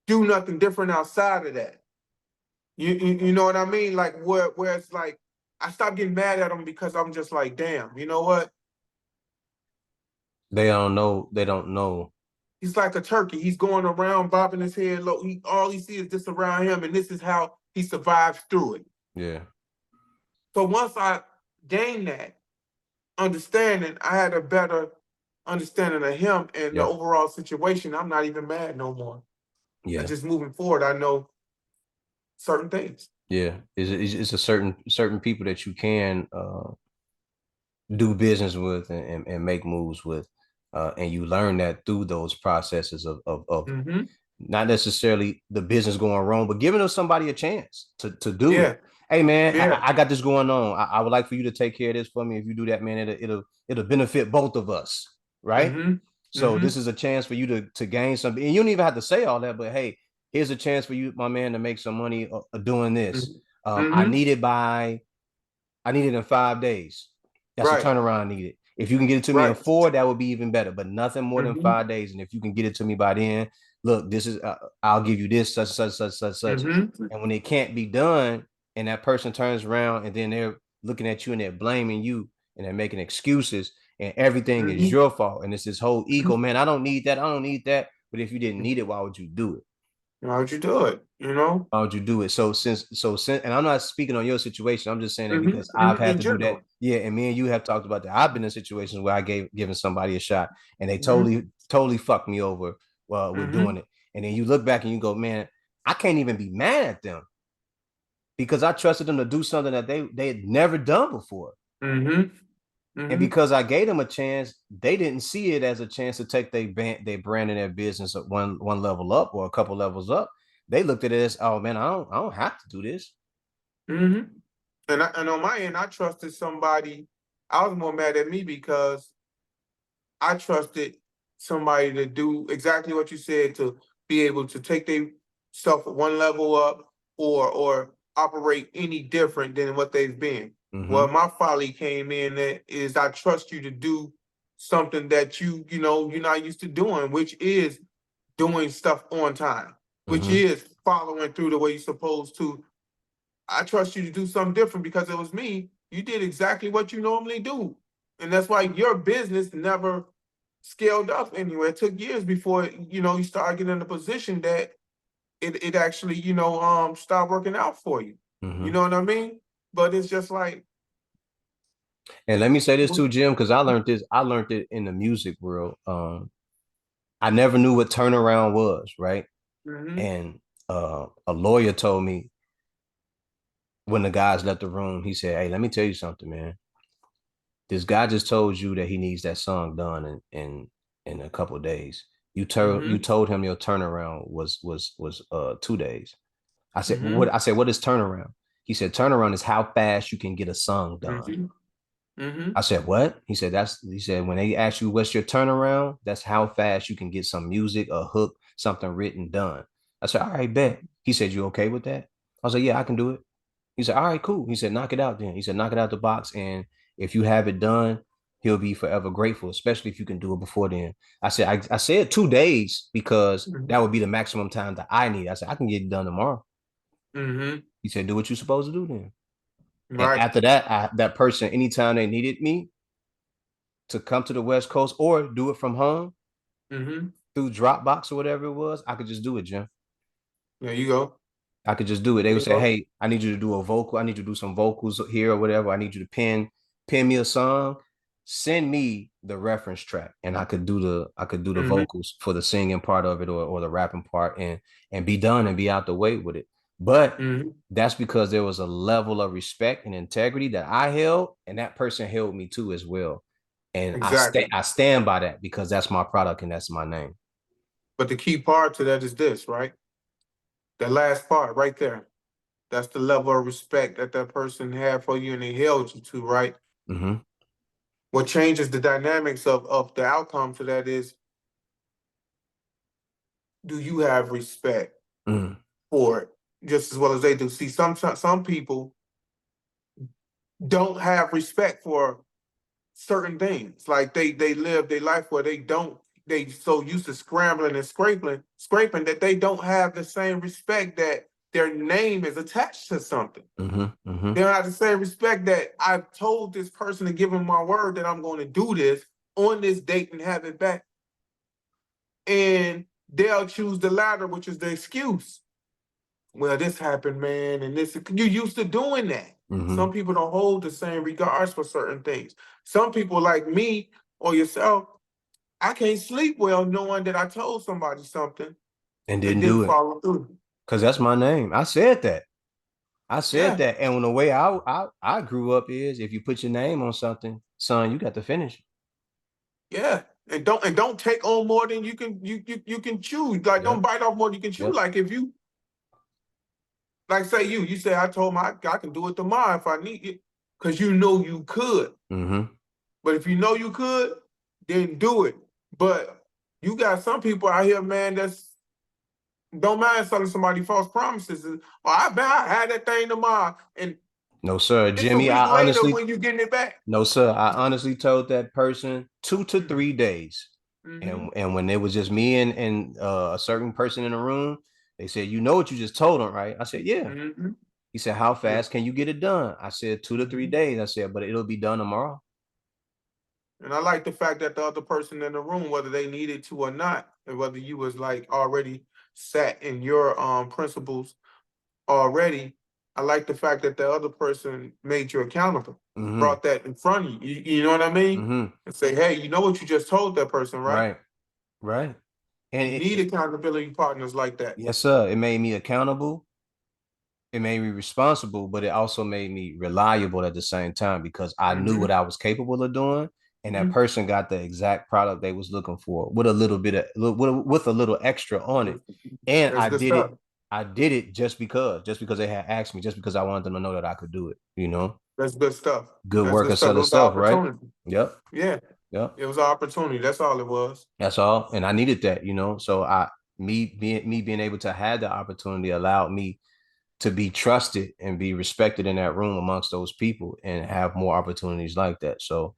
do nothing different outside of that. You know what I mean? Like where it's like I stopped getting mad at him because I'm just like, damn, you know what? They don't know. They don't know. He's like a turkey. He's going around bobbing his head low. All he sees is this around him, and this is how he survives through it. Yeah. So once I gained that understanding, I had a better understanding of him and the Yep. overall situation. I'm not even mad no more. I Yeah. just moving forward, I know certain things. Yeah. It's a certain people that you can do business with and make moves with. And you learn that through those processes of Mm-hmm. not necessarily the business going wrong, but giving us somebody a chance to do it. Yeah, Hey man, yeah. I got this going on. I would like for you to take care of this for me. If you do that, man, it'll benefit both of us, right? Mm-hmm. So Mm-hmm. this is a chance for you to gain something. And you don't even have to say all that, but hey, here's a chance for you, my man, to make some money doing this. Mm-hmm. I Mm-hmm. need it by I need it in 5 days. That's a Right, turnaround needed. If you can get it to me in right. 4, that would be even better. But nothing more than Mm-hmm. 5 days. And if you can get it to me by then, look, this is I'll give you this such. Mm-hmm. And when it can't be done, and that person turns around and then they're looking at you and they're blaming you and they're making excuses and everything is Mm-hmm. your fault. And it's this whole ego, man. I don't need that. I don't need that. But if you didn't need it, why would you do it? How'd you do it? You know? Why would you do it? So since, and I'm not speaking on your situation. I'm just saying that because Mm-hmm. I've Mm-hmm. had In to do that. general. Yeah, and me and you have talked about that. I've been in situations where I gave given somebody a shot, and they Mm-hmm. totally fucked me over with Mm-hmm. doing it. And then you look back and you go, man, I can't even be mad at them because I trusted them to do something that they had never done before. Mm-hmm. And Mm-hmm. because I gave them a chance, they didn't see it as a chance to take their brand and their business at one level up or a couple levels up. They looked at it as, oh man, I don't have to do this. Mm-hmm. And on my end, I trusted somebody. I was more mad at me because I trusted somebody to do exactly what you said, to be able to take their self one level up or operate any different than what they've been. Well, Mm-hmm. my folly came in that is I trust you to do something that you know you're not used to doing, which is doing stuff on time, which Mm-hmm. is following through the way you're supposed to. I trust you to do something different because it was me. You did exactly what you normally do. And that's why your business never scaled up anywhere. It took years before, you start getting in a position that it actually, start working out for you. You Mm-hmm. know what I mean? But it's just like, And let me say this too, Jim, because I learned this. I learned it in the music world. I never knew what turnaround was, right? mm-hmm, And a lawyer told me when the guys left the room, he said, "Hey, let me tell you something, man. This guy just told you that he needs that song done in a couple of days. You mm-hmm, told him your turnaround was 2 days." I said, mm-hmm, "What?" I said, "What is turnaround?" He said, "Turnaround is how fast you can get a song done." mm-hmm, mm-hmm, I said, "What?" He said, "When they ask you what's your turnaround, that's how fast you can get some music, a hook, something written done." I said, "All right, bet." He said, "You okay with that?" I was like, "Yeah, I can do it." He said, "All right, cool." He said, "Knock it out then." He said, "Knock it out the box. And if you have it done, he'll be forever grateful, especially if you can do it before then." I said 2 days because that would be the maximum time that I need. I said, "I can get it done tomorrow." mm-hmm. He said, "Do what you're supposed to do then." And Right. after that, that person, anytime they needed me to come to the West Coast or do it from home Mm-hmm. through Dropbox or whatever it was, I could just do it, Jim. There you go. I could just do it. They There would you say, go. "Hey, I need you to do a vocal. I need you to do some vocals here or whatever. I need you to pin me a song. Send me the reference track, and I could do the Mm-hmm. vocals for the singing part of it or the rapping part, and be done and be out the way with it." But Mm-hmm. that's because there was a level of respect and integrity that I held, and that person held me too as well. And Exactly. I stand by that because that's my product and that's my name. But the key part to that is this, right? That last part right there. That's the level of respect that that person had for you and they held you to, right? Mm-hmm. What changes the dynamics of the outcome to that is, do you have respect Mm-hmm. for it just as well as they do? See, some people don't have respect for certain things. Like they live their life where they so used to scrambling and scraping that they don't have the same respect that their name is attached to something. Mm-hmm. Mm-hmm. They don't have the same respect that I've told this person to give him my word that I'm going to do this on this date and have it back. And they'll choose the latter, which is the excuse. Well, this happened, man, and this you used to doing that. Mm-hmm. Some people don't hold the same regards for certain things. Some people like me or yourself, I can't sleep well knowing that I told somebody something And and didn't didn't do it follow through. because that's my name. I said that. I said Yeah, that. And the way I grew up is if you put your name on something, son, you got to finish. yeah. And don't take on more than you can chew. Like don't Yep. bite off more than you can chew. Yep. Like if you like say you say I told him I can do it tomorrow if I need it, because you know you could. Mm-hmm. But if you know you could, then do it. But you got some people out here, man, that's don't mind selling somebody false promises. I bet I had that thing tomorrow, and No, sir. it's a Jimmy, week later when you getting it back. no, sir. I honestly told that person 2 to 3 days. Mm-hmm. And when it was just me and a certain person in the room, they said, "You know what you just told them, right?" I said, "Yeah." Mm-hmm. He said, "How Yeah. fast can you get it done?" I said, 2 to 3 days. I said, "But it'll be done tomorrow." And I like the fact that the other person in the room, whether they needed to or not, and whether you was like already sat in your principles already, I like the fact that the other person made you accountable, Mm-hmm. brought that in front of you. You know what I mean? Mm-hmm. And say, hey, you know what you just told that person, right? Right. Right. And You need accountability partners like that. yes, sir. It made me accountable. it made me responsible, but it also made me reliable at the same time because I knew what Mm-hmm. I was capable of doing, and that Mm-hmm. person got the exact product they was looking for with a little bit of with a little extra on it, and That's I good did stuff. it. I did it just because they had asked me, just because I wanted them to know that I could do it. You know, That's good stuff. good That's work good and stuff. sell It was an itself, right? opportunity. Yep, Yeah, yep. it was an opportunity. That's all it was. That's all, and I needed that. You know, so me being able to have the opportunity allowed me to be trusted and be respected in that room amongst those people and have more opportunities like that. So,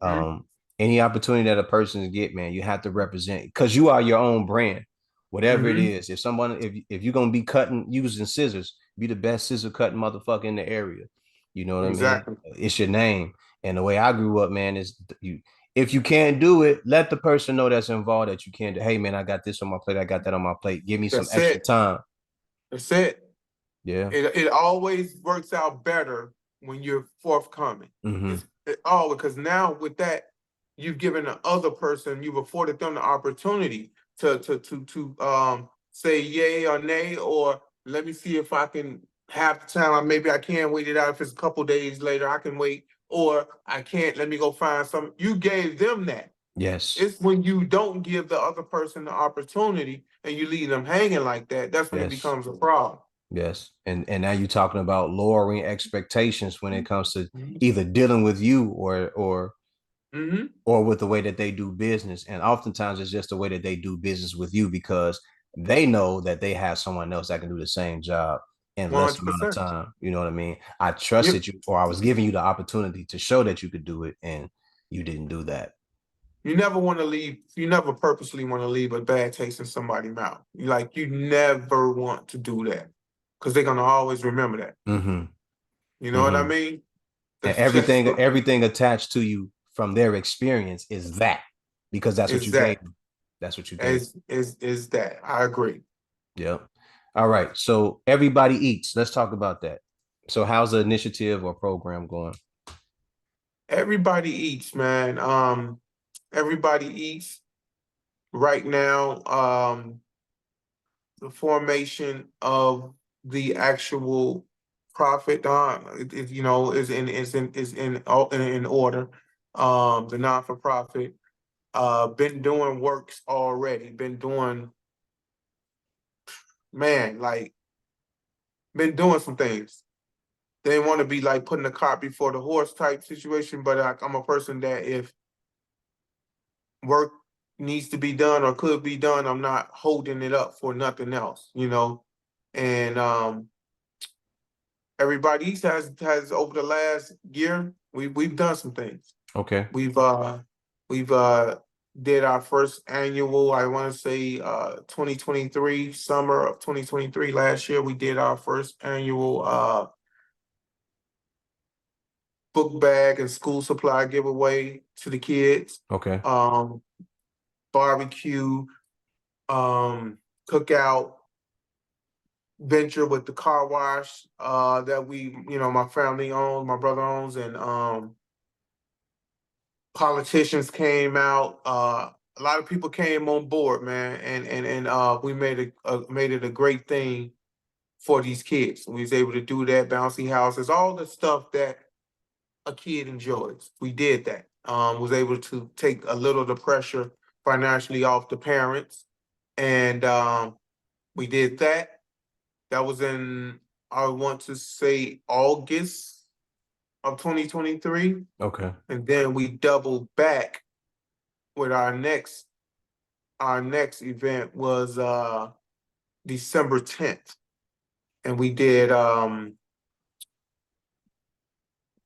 Mm-hmm. um, any opportunity that a person get, man, you have to represent because you are your own brand, whatever it Mm-hmm. is. If you're gonna be cutting using scissors, be the best scissor cutting motherfucker in the area. You know what I mean? Exactly. It's your name. And the way I grew up, man, is you. If you can't do it, let the person know that's involved that you can't do. Hey, man, I got this on my plate. I got that on my plate. Give me some That's extra it. time. That's it. Yeah. It always works out better when you're forthcoming. Mm-hmm. It all because now with that, you've given the other person, you've afforded them the opportunity to say yay or nay, or let me see if I can have the time. Maybe I can wait it out. If it's a couple days later, I can wait, or I can't. Let me go find some. You gave them that. Yes. It's when you don't give the other person the opportunity and you leave them hanging like that. That's when it Yes. becomes a problem. Yes. And now you're talking about lowering expectations when it comes to either dealing with you Mm-hmm. or with the way that they do business. And oftentimes it's just the way that they do business with you because they know that they have someone else that can do the same job in less amount of 100%. time. You know what I mean? I Yep. trusted you or I was giving you the opportunity to show that you could do it and you didn't do that. You never want to leave. You never purposely want to leave a bad taste in somebody's mouth. You never want to do that because they're gonna always remember that. Mm-hmm. You know what I Mm-hmm. mean? And That's just everything attached to you from their experience is that because that's what is you gave that them. That's what you gave. is that. I agree. Yep. All right. So everybody eats. Let's talk about that. So how's the initiative or program going? Everybody eats, man. Everybody eats right now. The formation of the actual profit, is in order. The non for profit. Been doing works already. Been doing, man, like been doing some things. They didn't want to be like putting the cart before the horse type situation, but I'm a person that if work needs to be done or could be done, I'm not holding it up for nothing else. And everybody else has over the last year, we've done some things. Okay. We've did our first annual, I want to say 2023, summer of 2023 last year, we did our first annual book bag and school supply giveaway to the kids. Okay. Um barbecue, cookout venture with the car wash that my family owns, my brother owns, and politicians came out. A lot of people came on board, man, and we made it a great thing for these kids. We was able to do that, bouncy houses, all the stuff that a kid enjoys. We did that. Was able to take a little of the pressure financially off the parents, and we did that. That was in, I want to say, August of 2023, Okay. and then we doubled back with our next event was December 10th, and we did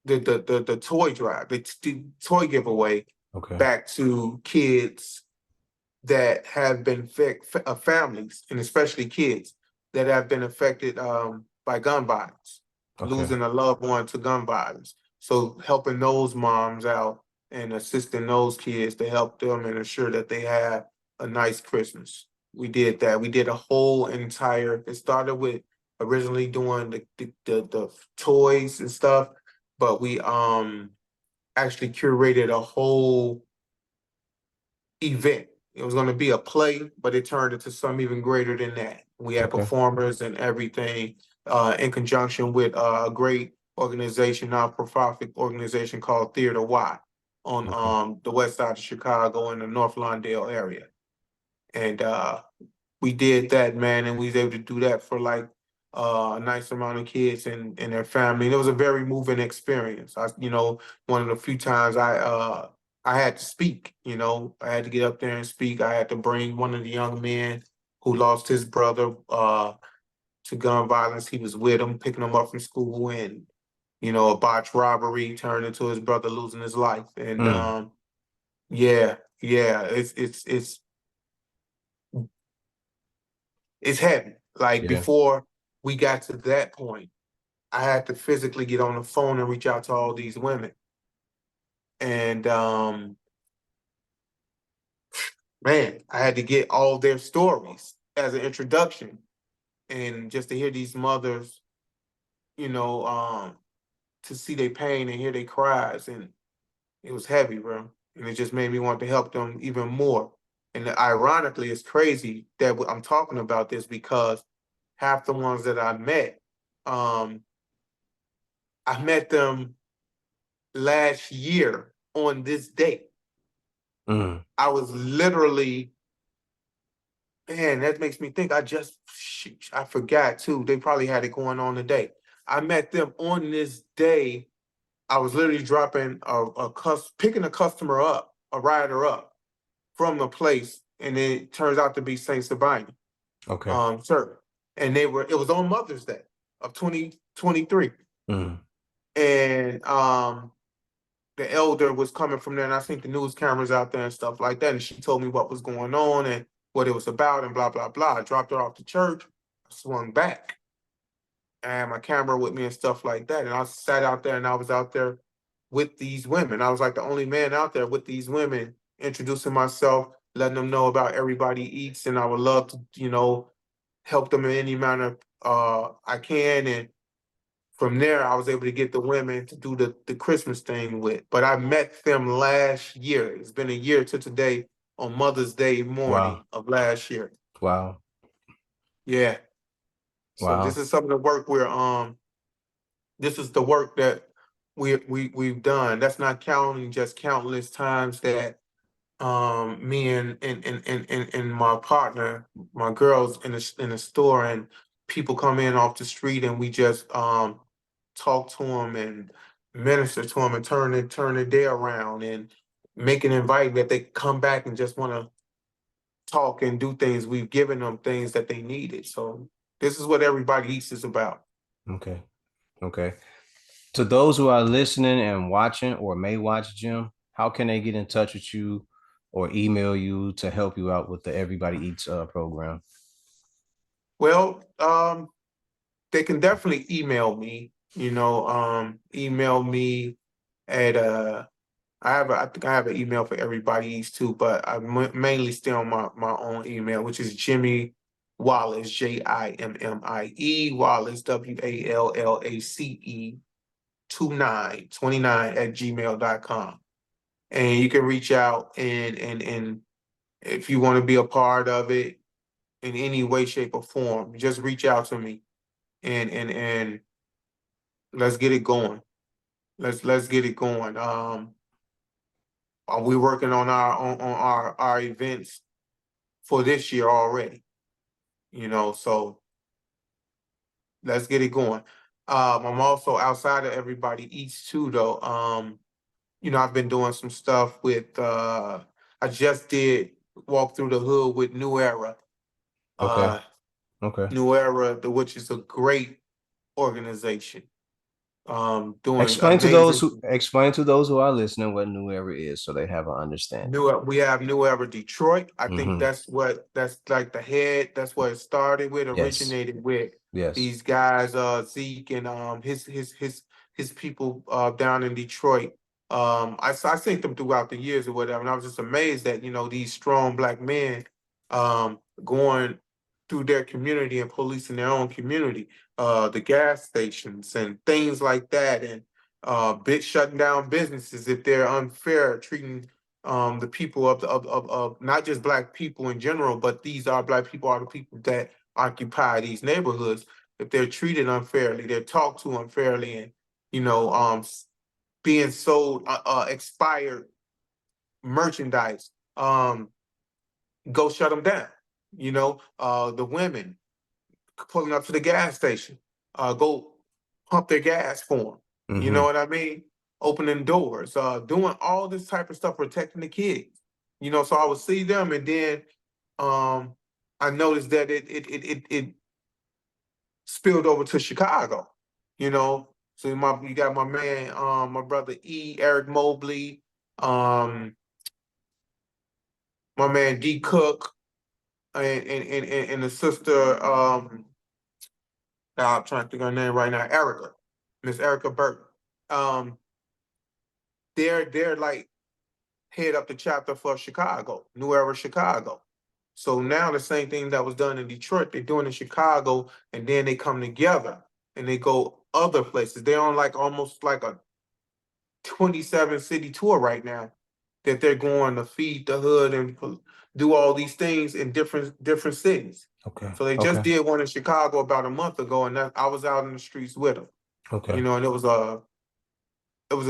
the toy drive, the toy giveaway Okay. back to kids that have been families, and especially kids that have been affected by gun violence, Okay. losing a loved one to gun violence. So helping those moms out and assisting those kids to help them and ensure that they have a nice Christmas. We did that. We did a whole entire. It started with originally doing the toys and stuff, but we actually curated a whole event. It was going to be a play, but it turned into something even greater than that. We had Okay. performers and everything. in conjunction with a great organization, non-profit organization called Theater Y on Okay. the west side of Chicago in the North Lawndale area. And we did that, man, and we was able to do that for like a nice amount of kids and their family. And it was a very moving experience. One of the few times I had to speak, I had to get up there and speak. I had to bring one of the young men who lost his brother to gun violence. He was with him, picking him up from school, and a botched robbery turned into his brother losing his life. And Mm. yeah, yeah, it's heavy. Like Yeah. before we got to that point, I had to physically get on the phone and reach out to all these women. And man, I had to get all their stories as an introduction. And just to hear these mothers, you know, um, to see their pain and hear their cries, and it was heavy, bro. And it just made me want to help them even more. And ironically, it's crazy that I'm talking about this because half the ones that um, I met them last year on this date. Mm. I was literally, man, that makes me think. Shoot, I forgot too. They probably had it going on today. I met them on this day. I was literally dropping picking a customer up, a rider up from the place, and it turns out to be Saint Sabina, Okay. sir. And it was on Mother's Day of 2023. Mm. And the elder was coming from there, and I seen the news cameras out there and stuff like that. And she told me what was going on and what it was about, and blah blah blah. I dropped her off to church. I swung back. I had my camera with me and stuff like that. And I sat out there, and I was out there with these women. I was like the only man out there with these women, introducing myself, letting them know about Everybody Eats, and I would love to, help them in any manner I can. And from there, I was able to get the women to do the Christmas thing with. But I met them last year. It's been a year to today on Mother's Day morning Wow. of last year. Wow. Yeah. So this Wow. is some of the work this is the work that we've done. That's not counting just countless times that me and my partner, my girls in the store, and people come in off the street, and we just talk to them and minister to them and turn their day around and make an invite that they come back and just want to talk and do things. We've given them things that they needed. So this is what Everybody Eats is about. Okay. Okay. To those who are listening and watching or may watch, Jim, how can they get in touch with you or email you to help you out with the Everybody Eats program? Well, they can definitely email me. Email me at I think I have an email for Everybody Eats too, but I mainly stay on my own email, which is Jimmie Wallace, Jimmie Wallace, WALLACE 29 at gmail.com. And you can reach out and if you want to be a part of it in any way, shape, or form, just reach out to me and let's get it going. Let's get it going. We're working on our events for this year already. So let's get it going. I'm also outside of Everybody Eats too, though. I've been doing some stuff with. I just did Walk Through the Hood with New Era. Okay. Uh, Okay. New Era, which is a great organization. Doing Explain to amazing. those who are listening what New Era is so they have an understanding. We have New Era Detroit. I think Mm-hmm. that's like the head. That's what it started with, Yes. originated with Yes. these guys, Zeke and his people down in Detroit. I seen them throughout the years or whatever, and I was just amazed that these strong black men going through their community and policing their own community, the gas stations and things like that, and bit shutting down businesses if they're unfair, treating the people of not just black people in general, but these are black people are the people that occupy these neighborhoods. if they're treated unfairly, they're talked to unfairly, and you know, being sold expired merchandise, go shut them down. You know, the women pulling up to the gas station, go pump their gas for them. You know Mm-hmm. what I mean? Opening doors, doing all this type of stuff, protecting the kids. You know, so I would see them, and then um, I noticed that it spilled over to Chicago. You know, so you got my man, my brother Eric Mobley, um, my man D Cook, and the sister, I'm trying to think of her name right now, Erica, Miss Erica Burton. Um, they're like head up the chapter for Chicago, New Era Chicago. So now the same thing that was done in Detroit, they're doing in Chicago, and then they come together and they go other places. They're on like almost like a 27 city tour right now, that they're going to feed the hood and do all these things in different cities. Okay. So they just Okay. did one in Chicago about a month ago, and I was out in the streets with them. Okay. You know, and it was a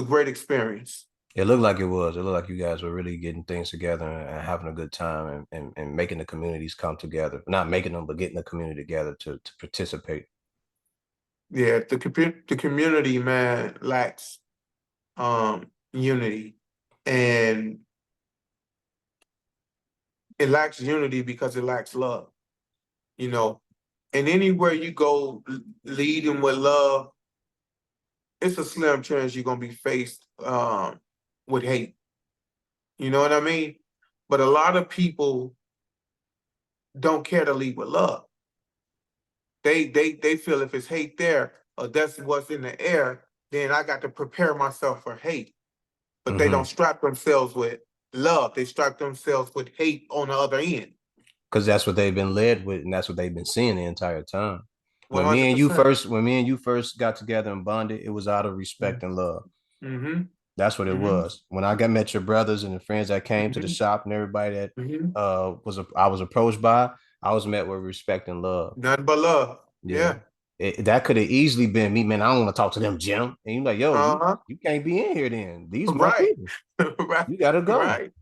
great experience. It looked like it was. It looked like you guys were really getting things together and having a good time and making the communities come together. Not making them, but getting the community together to participate. Yeah, the community, man, lacks unity, and it lacks unity because it lacks love. You know, and anywhere you go leading with love, it's a slim chance you're gonna be faced with hate. You know what I mean? But a lot of people don't care to lead with love. They feel if it's hate there, or that's what's in the air, then I got to prepare myself for hate. But they don't Mm-hmm. strap themselves with love. They strap themselves with hate on the other end. Because that's what they've been led with, and that's what they've been seeing the entire time. One hundred When me and you first got together and bonded, it was out of respect and love. Mm-hmm. That's what it Mm-hmm. was. When I got met your brothers and the friends that came to the Mm-hmm. shop and everybody that Mm-hmm. I was approached by, I was met with respect and love. Nothing but love. Yeah. Yeah. That could have easily been me, man. I don't want to talk to them, Jim. And you're like, yo, Uh-huh. you can't be in here then. These my Right. people. Right. You gotta go. Right.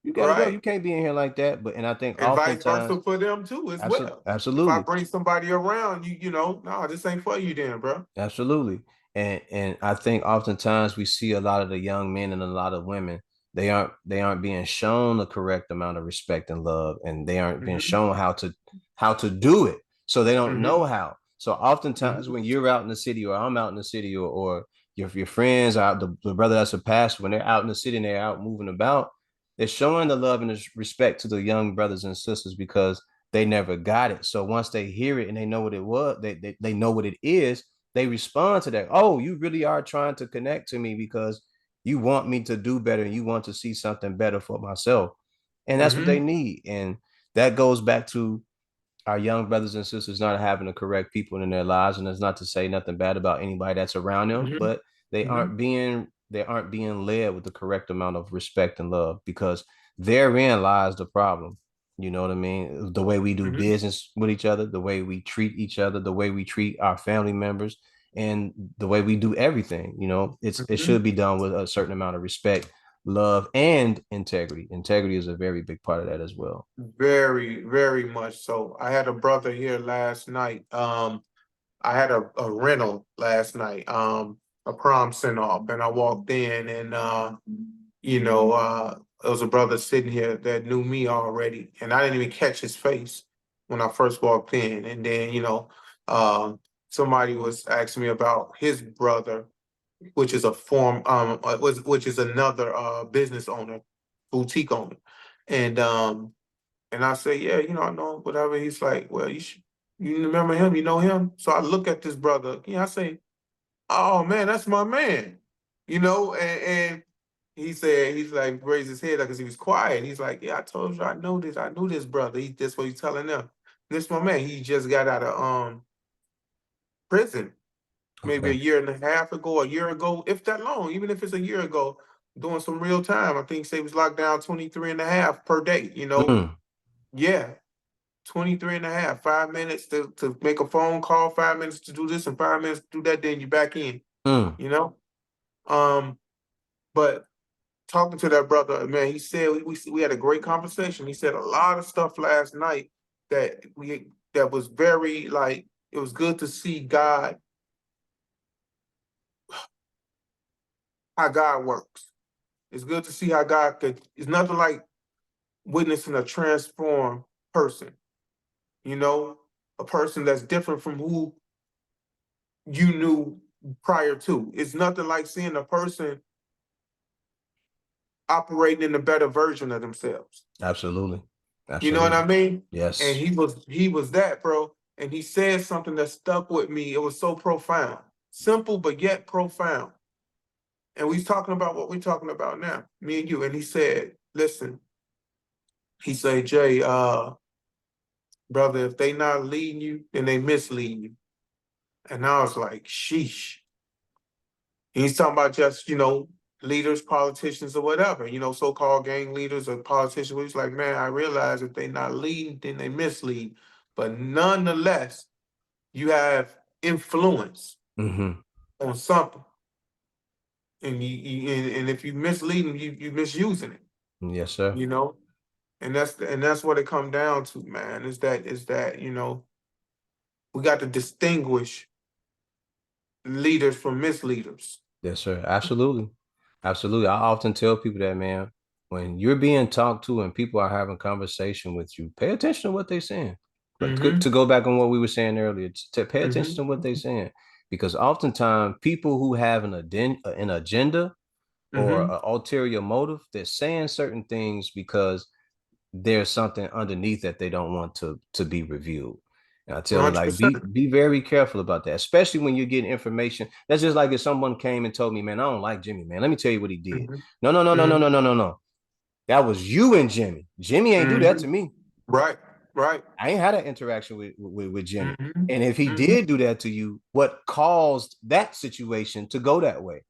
You gotta go. Right. You can't be in here like that. But and I think And vice versa oftentimes, for them too, as well. If I absolutely. bring somebody around, you know, no, this ain't for you then, bro. Absolutely. And I think oftentimes we see a lot of the young men and a lot of women, they aren't being shown the correct amount of respect and love, and they aren't being Mm-hmm. shown how to do it. So they don't Mm-hmm. know how. So oftentimes Mm-hmm. when you're out in the city or I'm out in the city or your friends are the brother that's a pastor, when they're out in the city and they're out moving about, they're showing the love and the respect to the young brothers and sisters because they never got it. So once they hear it and they know what it was, they know what it is, they respond to that. Oh, you really are trying to connect to me because you want me to do better and you want to see something better for myself. And that's what they Mm-hmm. need. And that goes back to our young brothers and sisters not having the correct people in their lives. And that's not to say nothing bad about anybody that's around them, Mm-hmm. but Mm-hmm. they aren't being led with the correct amount of respect and love because therein lies the problem. You know what I mean? The way we do Mm-hmm. business with each other, the way we treat each other, the way we treat our family members, and the way we do everything. You know, it Mm-hmm. should be done with a certain amount of respect, love, and integrity. Integrity is a very big part of that as well. Very, very much so. I had a brother here last night. I had a rental last night, a prom send off, and I walked in, and you know, there was a brother sitting here that knew me already, and I didn't even catch his face when I first walked in. And then, you know, somebody was asking me about his brother, which is a which is another business owner, boutique owner, and I say, yeah, you know, I know him, whatever. He's like, well, you remember him? You know him? So I look at this brother. I say, oh man, that's my man. You know, and he said, he's like, raised his head up because he was quiet. He's like, yeah, I told you, I know this. I knew this brother. That's what he's telling them. This my man. He just got out of prison maybe a Okay. year and a half ago, a year ago, if that long, even if it's a year ago, doing some real time. I think say he was locked down 23 and a half per day, you know. Mm. Yeah. 23 and a half, 5 minutes to make a phone call, 5 minutes to do this and 5 minutes to do that, then you're back in, Mm. you know? But talking to that brother, man, he said we had a great conversation. He said a lot of stuff last night that was very like it was good to see God, how God works. It's good to see how God could. It's nothing like witnessing a transformed person. You know, a person that's different from who you knew prior to. It's nothing like seeing a person operating in a better version of themselves. Absolutely. You know what I Absolutely. mean? And Yes. he was that, bro. And he said something that stuck with me. It was so profound. Simple but yet profound. And we talking about what we're talking about now, me and you. And he said, listen, he said, Jay, brother, if they not leading you, then they misleading you. And I was like, sheesh. And he's talking about just, leaders, politicians, or whatever, so-called gang leaders or politicians. He's like, man, I realize if they not leading, then they mislead. But nonetheless, you have influence Mm-hmm. on something. And if you misleading, you misusing it, Yes, sir. you know? And that's what it come down to, man, is that, we got to distinguish leaders from misleaders. Yes, sir. Absolutely. Absolutely. I often tell people that, man, when you're being talked to and people are having conversation with you, pay attention to what they're saying. But Mm-hmm. to go back on what we were saying earlier, to pay attention to what they're Mm-hmm. saying. Because oftentimes people who have an agenda or Mm-hmm. an ulterior motive, they're saying certain things because there's something underneath that they don't want to be reviewed. And I tell them like 100%. be very careful about that, especially when you're getting information. That's just like if someone came and told me, man, I don't like Jimmie, man. Let me tell you what he did. Mm-hmm. No, no, no, no, no, Mm-hmm. no, no, no, no. That was you and Jimmie. Jimmie ain't do that Mm-hmm. to me. Right, right. I ain't had an interaction with Jimmie. Mm-hmm. And if he Mm-hmm. did do that to you, what caused that situation to go that way?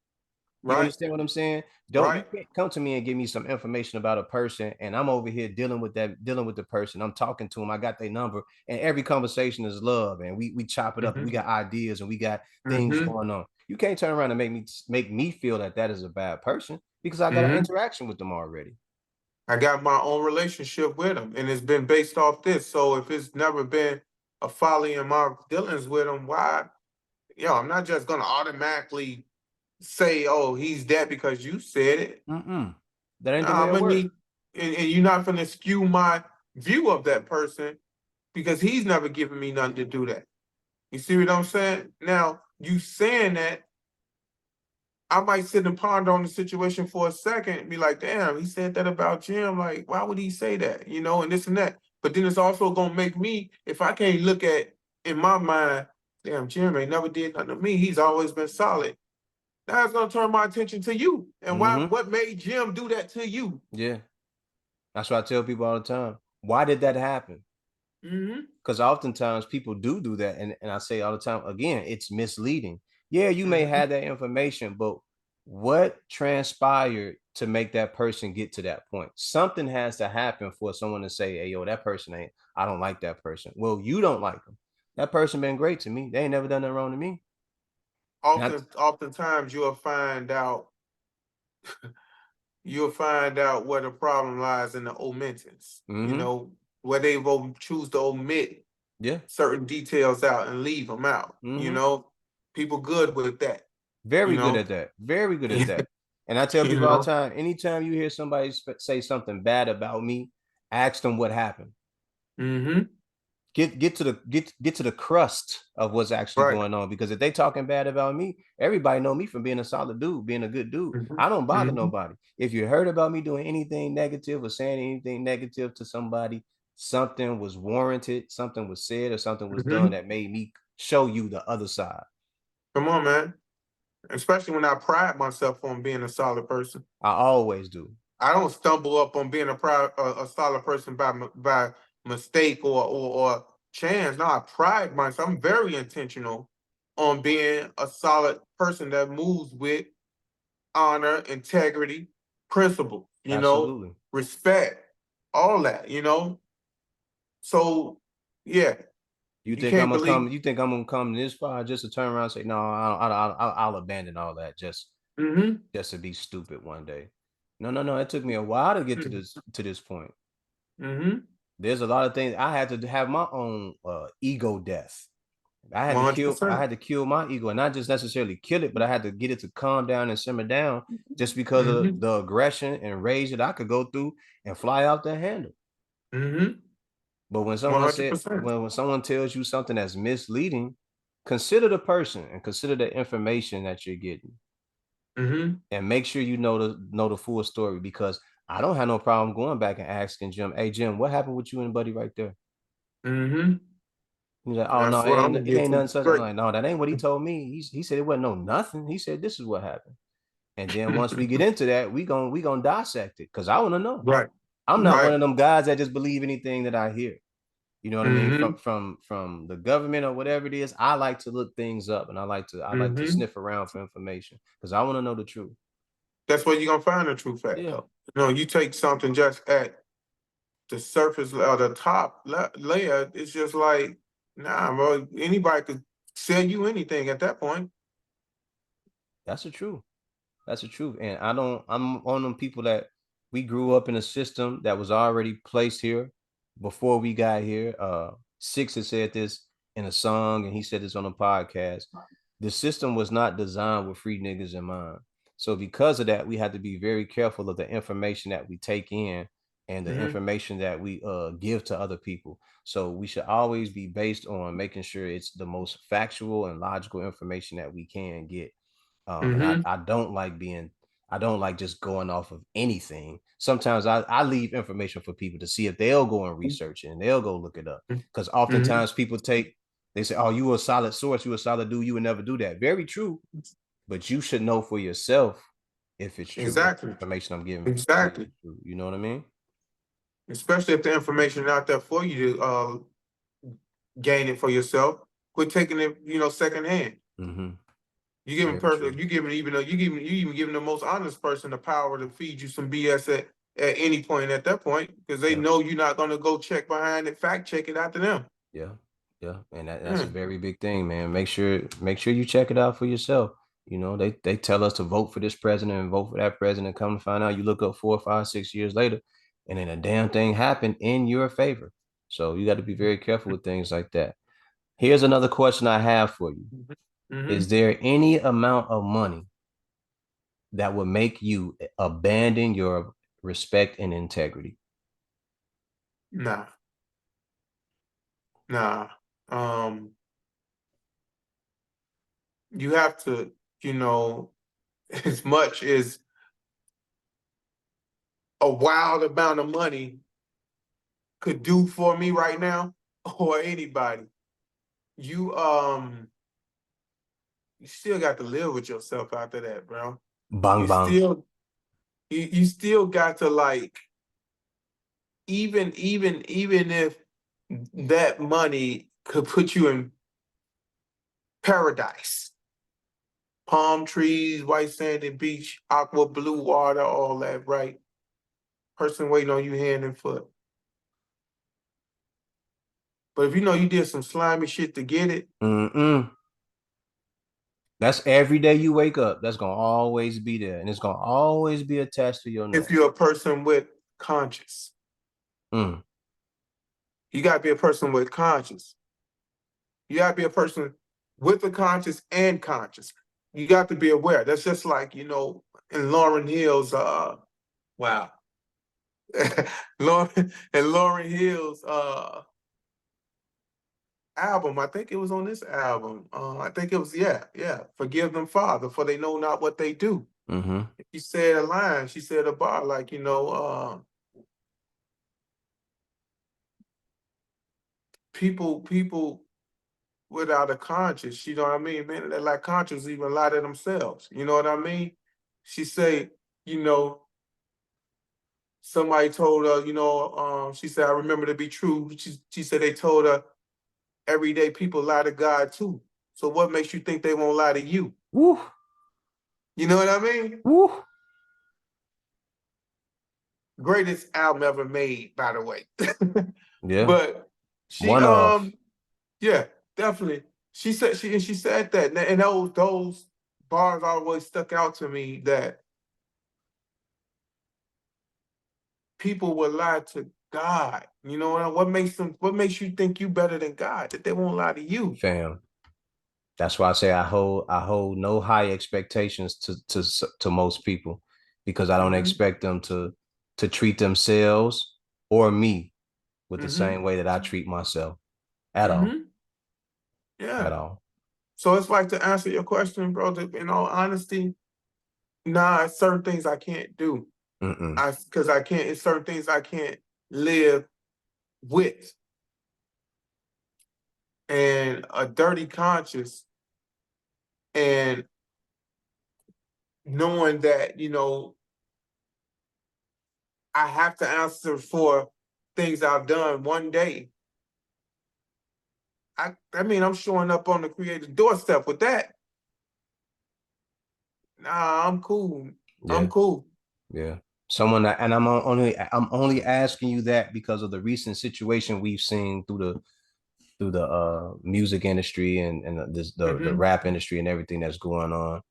You Right, understand what I'm saying? You right. can't come to me and give me some information about a person and I'm over here dealing with the person. I'm talking to him. I got their number and every conversation is love and we chop it up and we Mm-hmm. got ideas and we got things Mm-hmm. going on. You can't turn around and make me feel that that is a bad person because I got an Mm-hmm. interaction with them already. I got my own relationship with him, and it's been based off this. So if it's never been a folly in my dealings with him, why? I'm not just gonna automatically say, "Oh, he's that" because you said it. Mm-mm. That ain't the Nah, way I'm it gonna works. need, and you're not gonna skew my view of that person because he's never given me nothing to do that. You see what I'm saying? Now, you saying that, I might sit and ponder on the situation for a second and be like, damn, he said that about Jim. Like, why would he say that? And this and that. But then it's also gonna make me, if I can't look at in my mind, damn, Jim ain't never did nothing to me. He's always been solid. Now it's gonna turn my attention to you. And Mm-hmm. what made Jim do that to you? Yeah. That's what I tell people all the time. Why did that happen? Mm-hmm. Because oftentimes people do that. And I say all the time, again, it's misleading. Yeah, you may Mm-hmm. have that information, but what transpired to make that person get to that point? Something has to happen for someone to say, hey, yo, that person ain't, I don't like that person. Well, you don't like them. That person been great to me. They ain't never done nothing wrong to me. And Oftentimes you'll find out where the problem lies in the omittance, mm-hmm, where they will choose to omit yeah, certain details out and leave them out. mm-hmm. People good with that. You Very good know, at that. Very good at you that. And I tell people all the know. time, anytime you hear somebody say something bad about me, ask them what happened. Mm-hmm. Get to the crust of what's actually Right. going on. Because if they talking bad about me, everybody know me from being a solid dude, being a good dude. Mm-hmm. I don't bother Mm-hmm. nobody. If you heard about me doing anything negative or saying anything negative to somebody, something was warranted, something was said, or something was done Mm-hmm. that made me show you the other side. Come on, man. Especially when I pride myself on being a solid person. I always do. I don't stumble up on being a solid person by mistake or chance. No, I pride myself. I'm very intentional on being a solid person that moves with honor, integrity, principle, Absolutely. respect, all that. So Yeah, You you think I'm can't gonna believe. come? You think I'm gonna come this far just to turn around and say no? I'll abandon all that Mm-hmm. just to be stupid one day. No, no, no. It took me a while to get to this point. Mm-hmm. There's a lot of things I had to have my own ego death. I 100%. had to kill my ego and not just necessarily kill it, but I had to get it to calm down and simmer down just because of Mm-hmm. the aggression and rage that I could go through and fly out the handle. Mm-hmm. But Hundred percent. when someone tells you something that's misleading, consider the person and consider the information that you're getting, Mm-hmm. and make sure you know the full story. Because I don't have no problem going back and asking Jim, "Hey Jim, what happened with you and Buddy right there?" Mm-hmm. He's like, "Oh no, That's what I'm gonna it get ain't to nothing such." I'm straight. like, "No, that ain't what he told me." He said it wasn't no nothing. He said this is what happened. And then once we get into that, we gonna dissect it because I want to know. Right. I'm not one Right. of them guys that just believe anything that I hear. You know what I mean? Mm-hmm. From the government or whatever it is, I like to look things up and I like to Mm-hmm. sniff around for information because I want to know the truth. That's where you're gonna find the true fact, Yeah, though. You take something just at the surface or the top layer, it's just like, nah, bro. Anybody could sell you anything at that point. that's the truth. That's the truth. And I'm one of them people that we grew up in a system that was already placed here before we got here. Six had said this in a song, and he said this on a podcast. The system was not designed with free niggas in mind. So because of that, we had to be very careful of the information that we take in and the Mm-hmm. information that we give to other people. So we should always be based on making sure it's the most factual and logical information that we can get. And Mm-hmm. I don't like just going off of anything. Sometimes I leave information for people to see if they'll go and research it and they'll go look it up. Because Mm-hmm. oftentimes they say, "Oh, you a solid source, you a solid dude, you would never do that." Very true, but you should know for yourself if it's true. If the Exactly. information I'm giving to you is Exactly. true. You know what I mean? Especially if the information out there for you to gain it for yourself. Quit taking it, secondhand. Mm-hmm. You giving Very true. person, you giving even though you even giving the most honest person the power to feed you some BS at any point at that point because they Yeah. know you're not gonna go check behind it, fact check it after them. Yeah, yeah, and that's a Mm. very big thing, man. Make sure you check it out for yourself. You know, they tell us to vote for this president and vote for that president. Come to find out, you look up 4, 5, 6 years later, and then a damn thing happened in your favor. So you got to be very careful with things like that. Here's another question I have for you: Mm-hmm. Is there any amount of money that would make you abandon your respect and integrity? Nah, nah. Um, you have to, you know, as much as a wild amount of money could do for me right now, or anybody, you you still got to live with yourself after that, bro. Bang You bang. still you still got to like even if that money could put you in paradise, palm trees, white sandy beach, aqua blue water, all that, right? Person waiting on you hand and foot. But if you know you did some slimy shit to get it, Mm-mm. That's every day you wake up. That's gonna always be there, and it's gonna always be attached to your if name. you're a person with conscience, Mm, you gotta be a person with conscience. You gotta be a person with a conscience and conscious. You got to be aware. That's just like, in Lauren Hill's wow. Lauren Hill's album. I think it was on this album. I think it was, yeah, yeah. Forgive them, Father, for they know not what they do. mm-hmm. She said a line, she said a bar, like, people without a conscience, you know what I mean? Man, that like conscience even lie to themselves. You know what I mean? She say, you know, somebody told her, she said, I remember to be true. She said they told her every day people lie to God too. So what makes you think they won't lie to you? Woo, You know what I mean? woo. Greatest album ever made, by the way. Yeah. But She One off. yeah, definitely. She said that, and those bars always stuck out to me, that people will lie to God. You know what makes you think you better than God? That they won't lie to you. Fam. That's why I say I hold no high expectations to most people, because I don't Mm-hmm. expect them to treat themselves or me with the Mm-hmm. same way that I treat myself at all. Mm-hmm. Yeah. At all. So it's like, to answer your question, bro, in all honesty, nah, it's certain things I can't do. Mm-mm. Because I can't, it's certain things I can't live with. And a dirty conscience, and knowing that, I have to answer for things I've done one day. I mean, I'm showing up on the creator's doorstep with that. Nah, I'm cool. I'm Yeah. cool. Yeah. Someone that, and I'm only asking you that because of the recent situation we've seen through the music industry and the Mm-hmm. rap industry and everything that's going on.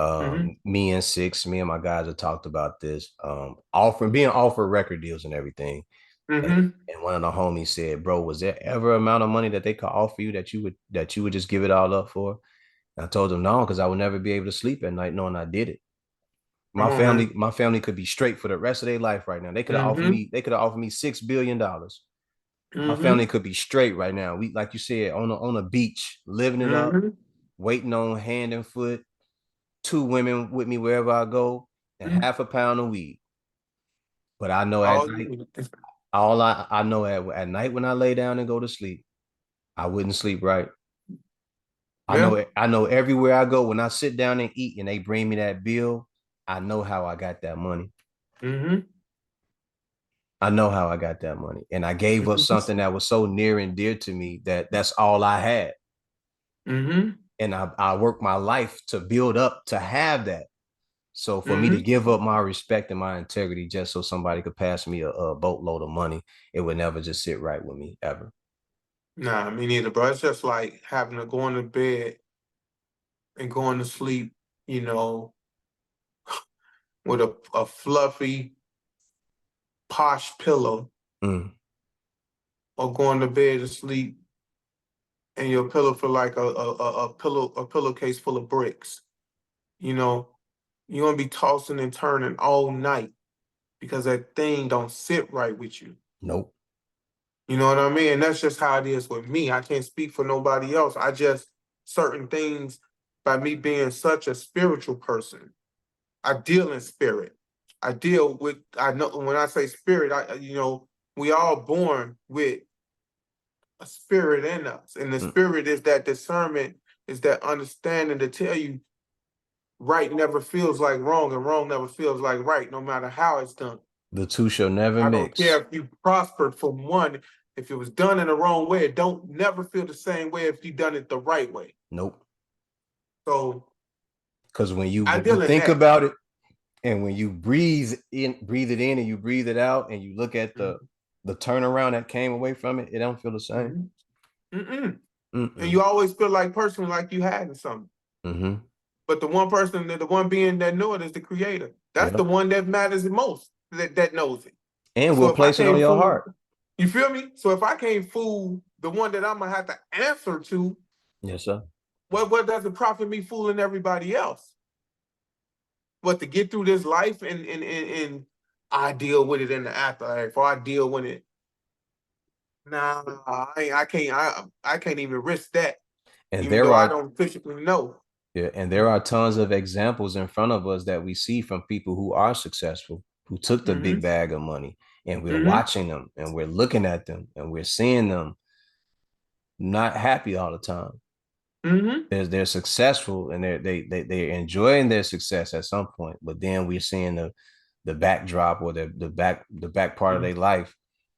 Mm-hmm. Me and my guys have talked about this. Being offered record deals and everything. And Mm-hmm. and one of the homies said, "Bro, was there ever amount of money that they could offer you that you would just give it all up for?" And I told him no, because I would never be able to sleep at night knowing I did it. Come My on, man. family, my family could be straight for the rest of their life right now. They could have offered Mm-hmm. me, they could have offered me $6 billion. My family Mm-hmm. could be straight right now. We, like you said, on a beach, living it up, Mm-hmm. waiting on hand and foot, two women with me wherever I go, and Mm-hmm. half a pound of weed. But I know at All you night, need. all I know at night when I lay down and go to sleep, I wouldn't sleep right. Yeah. I know everywhere I go, when I sit down and eat and they bring me that bill, I know how I got that money. Mm-hmm. I know how I got that money. And I gave up something that was so near and dear to me that that's all I had. Mm-hmm. And I worked my life to build up to have that. So for me to Mm-hmm. give up my respect and my integrity just so somebody could pass me a boatload of money, it would never just sit right with me ever. Nah, me neither, bro. It's just like having to go into bed and going to sleep, you know, with a fluffy, posh pillow, Mm, or going to bed to sleep and your pillow feel like a pillowcase full of bricks. You know, you're gonna be tossing and turning all night because that thing don't sit right with you. nope. You know what I mean? And that's just how it is with me. I can't speak for nobody else. I just, certain things, by me being such a spiritual person, I deal in spirit. I know when I say spirit, we all born with a spirit in us. And the Mm. spirit is that discernment, is that understanding to tell you right never feels like wrong and wrong never feels like right, no matter how it's done. The two shall never I don't care mix. if you prospered from one. If it was done in the wrong way, it don't never feel the same way if you done it the right way. Nope. So Because when you I when you deal in think that. about it, and when you breathe it in and you breathe it out, and you look at the turnaround that came away from it, it don't feel the same. Mhm. Mm-mm. And Mm-mm. you always feel like personally like you had something. Mm-hmm. But the one person, the one being that know it is the creator. That's the Yep. one that matters the most, that knows it. And So we'll if I place it on can't your fool, heart. you feel me? So if I can't fool the one that I'm gonna have to answer to, Yes, sir. what does it profit me fooling everybody else? But to get through this life, and I deal with it in the afterlife, or I deal with it. Nah, I can't even risk that, And even there though I are don't physically know. Yeah, and there are tons of examples in front of us that we see from people who are successful, who took the Mm-hmm. big bag of money, and we're Mm-hmm. watching them and we're looking at them and we're seeing them not happy all the time. Mm-hmm. They're successful and they're enjoying their success at some point, but then we're seeing the backdrop or the back part of their life,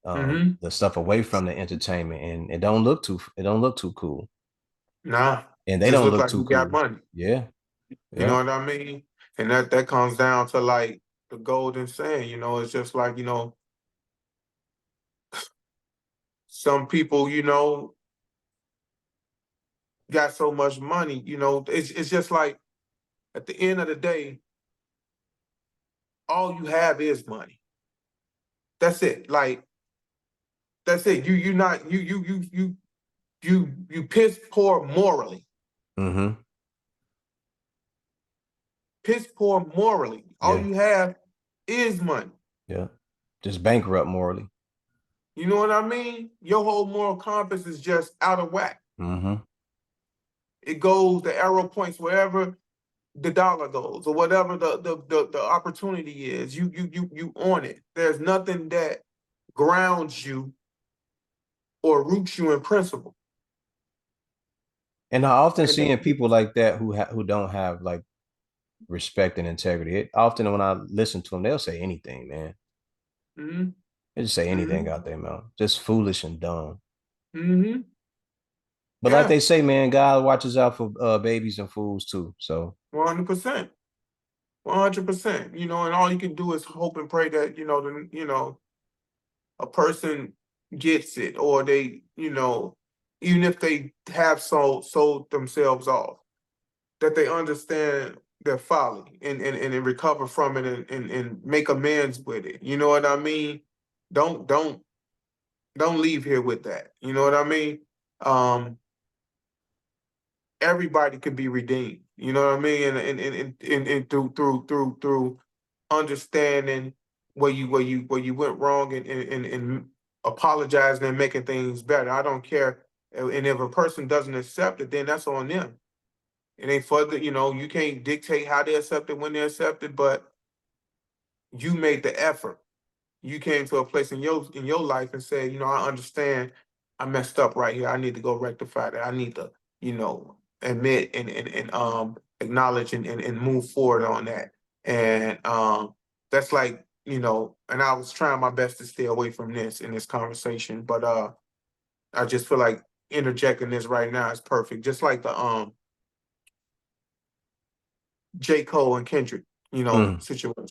Mm-hmm. the stuff away from the entertainment, and it don't look too cool, Nah, and they just don't look look like too you got cool. money. Yeah, You know yeah. what I mean? And that comes down to like the golden saying. It's just like, Some people, got so much money, it's just like at the end of the day, all you have is money. That's it. Like that's it. You not you piss poor morally. Mm-hmm. Piss poor morally. All Yeah. you have is money. Yeah. Just bankrupt morally. You know what I mean? Your whole moral compass is just out of whack. Mm-hmm. It goes, the arrow points wherever the dollar goes, or whatever the opportunity is. You on it. There's nothing that grounds you or roots you in principle. And I often And seeing people like that who don't have like respect and integrity. Often when I listen to them, they'll say anything, man. mm-hmm, They just say anything mm-hmm, out there, man. Just foolish and dumb. mm-hmm, But like yeah, they say, man, God watches out for babies and fools too. So 100%. 100%. And all you can do is hope and pray that, a person gets it, or they, even if they have sold themselves off, that they understand their folly and recover from it and make amends with it. You know what I mean? Don't don't leave here with that. You know what I mean? Um, Everybody could be redeemed. You know what I mean? And through understanding where you went wrong and apologizing and making things better. I don't care. And if a person doesn't accept it, then that's on them. It ain't further, you can't dictate how they accept it, when they accept it, but you made the effort. You came to a place in your life and said, I understand I messed up right here. I need to go rectify that. I need to, admit and acknowledge and move forward on that. And that's like, and I was trying my best to stay away from this in this conversation, but I just feel like interjecting this right now is perfect. Just like the J. Cole and Kendrick, mm, situation.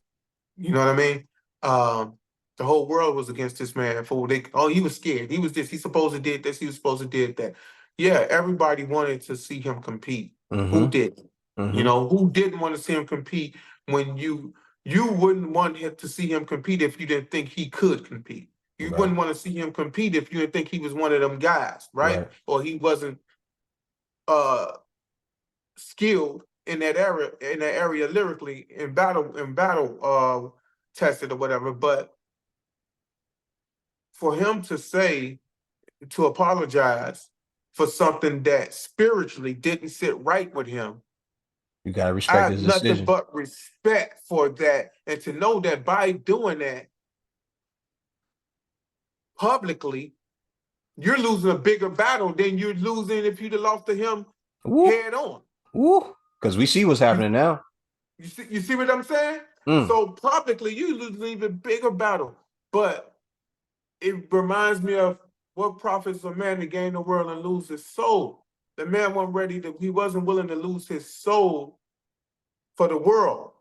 You know what I mean? Um, the whole world was against this man for he was scared. He was this, he supposed to did this, he was supposed to did that. Yeah, everybody wanted to see him compete. Who mm-hmm. didn't? Mm-hmm. Who didn't want to see him compete when you wouldn't want him to see him compete if you didn't think he could compete. You Right. wouldn't want to see him compete if you didn't think he was one of them guys, right? Right. Or he wasn't uh skilled in that area lyrically in battle tested or whatever. But for him to apologize for something that spiritually didn't sit right with him, You gotta I respect have his nothing decision. but respect for that. And to know that by doing that publicly, you're losing a bigger battle than you're losing if you'd have lost to him Woo. head on. Woo. Because we see what's You, happening now. you see what I'm saying? Mm. So publicly, you lose an even bigger battle. But it reminds me of what profits a man to gain the world and lose his soul. The man wasn't ready to, he wasn't willing to lose his soul for the world.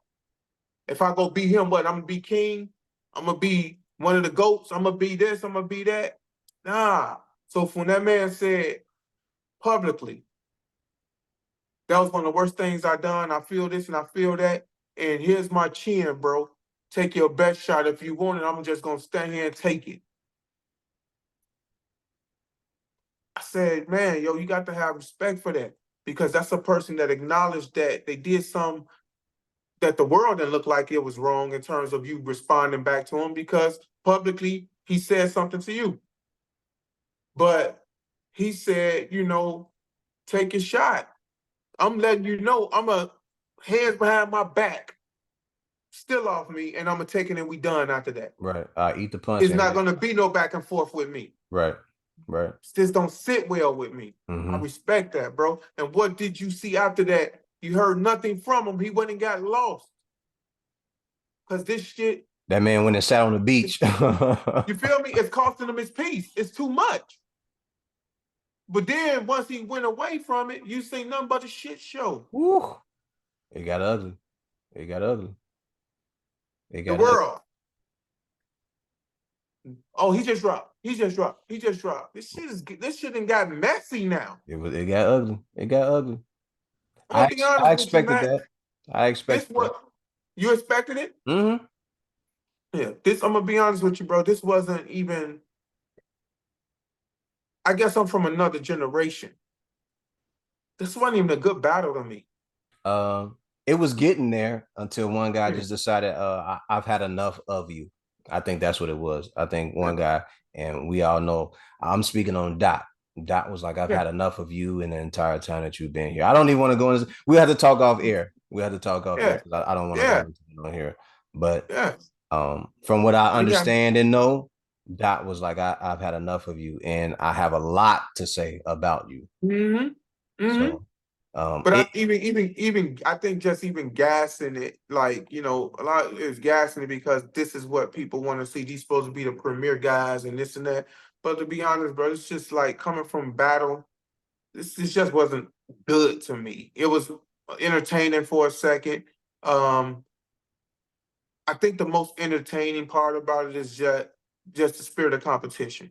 If I go be him, what? I'm gonna be king, I'm gonna be one of the goats, I'm gonna be this, I'm gonna be that. Nah. So when that man said publicly, that was one of the worst things I done. I feel this and I feel that. And here's my chin, bro. Take your best shot. If you want it, I'm just gonna stand here and take it. I said, man, yo, you got to have respect for that, because that's a person that acknowledged that they did some that the world didn't look like it was wrong in terms of you responding back to him, because publicly he said something to you. But he said, take your shot. I'm letting you know I'm a hands behind my back, still off me, and I'm gonna take it and we done after that. Right. I eat the punch It's and not gonna be no back and forth with me. right. Right. This don't sit well with me. I Mm-hmm. respect that, bro. And what did you see after that? You heard nothing from him. He went and got lost. Cause this shit, That man went and sat on the beach. you feel me? It's costing him his peace. It's too much. But then once he went away from it, you see nothing but a shit show. Woo. It got ugly. It got ugly. It The got ugly. world. Oh, he just dropped. He just dropped. He just dropped. This shit done got messy now. It got ugly. It got ugly. I'm gonna be I honest with you, expected man. that. I This expected that. what you expected it? Mm-hmm. Yeah. This I'm gonna be honest with you, bro. This wasn't even. I guess I'm from another generation. This wasn't even a good battle to me. Um, it was getting there until one guy Yeah. just decided, I've had enough of you. I think that's what it was. I think one guy, and we all know, I'm speaking on Dot. Dot was like, I've Yeah. had enough of you in the entire time that you've been here. I don't even want to go into. We had to talk off air. We had to talk off air Yeah. because I don't want to go Yeah. into it on here. But Yeah. from what I He got. understand and know, Dot was like, I've had enough of you, and I have a lot to say about you. Mm-hmm. Mm-hmm. So, But it even I think just even gassing it, like, a lot is gassing it because this is what people want to see. These supposed to be the premier guys and this and that. But to be honest, bro, it's just like coming from battle. This just wasn't good to me. It was entertaining for a second. Um, I think the most entertaining part about it is just the spirit of competition.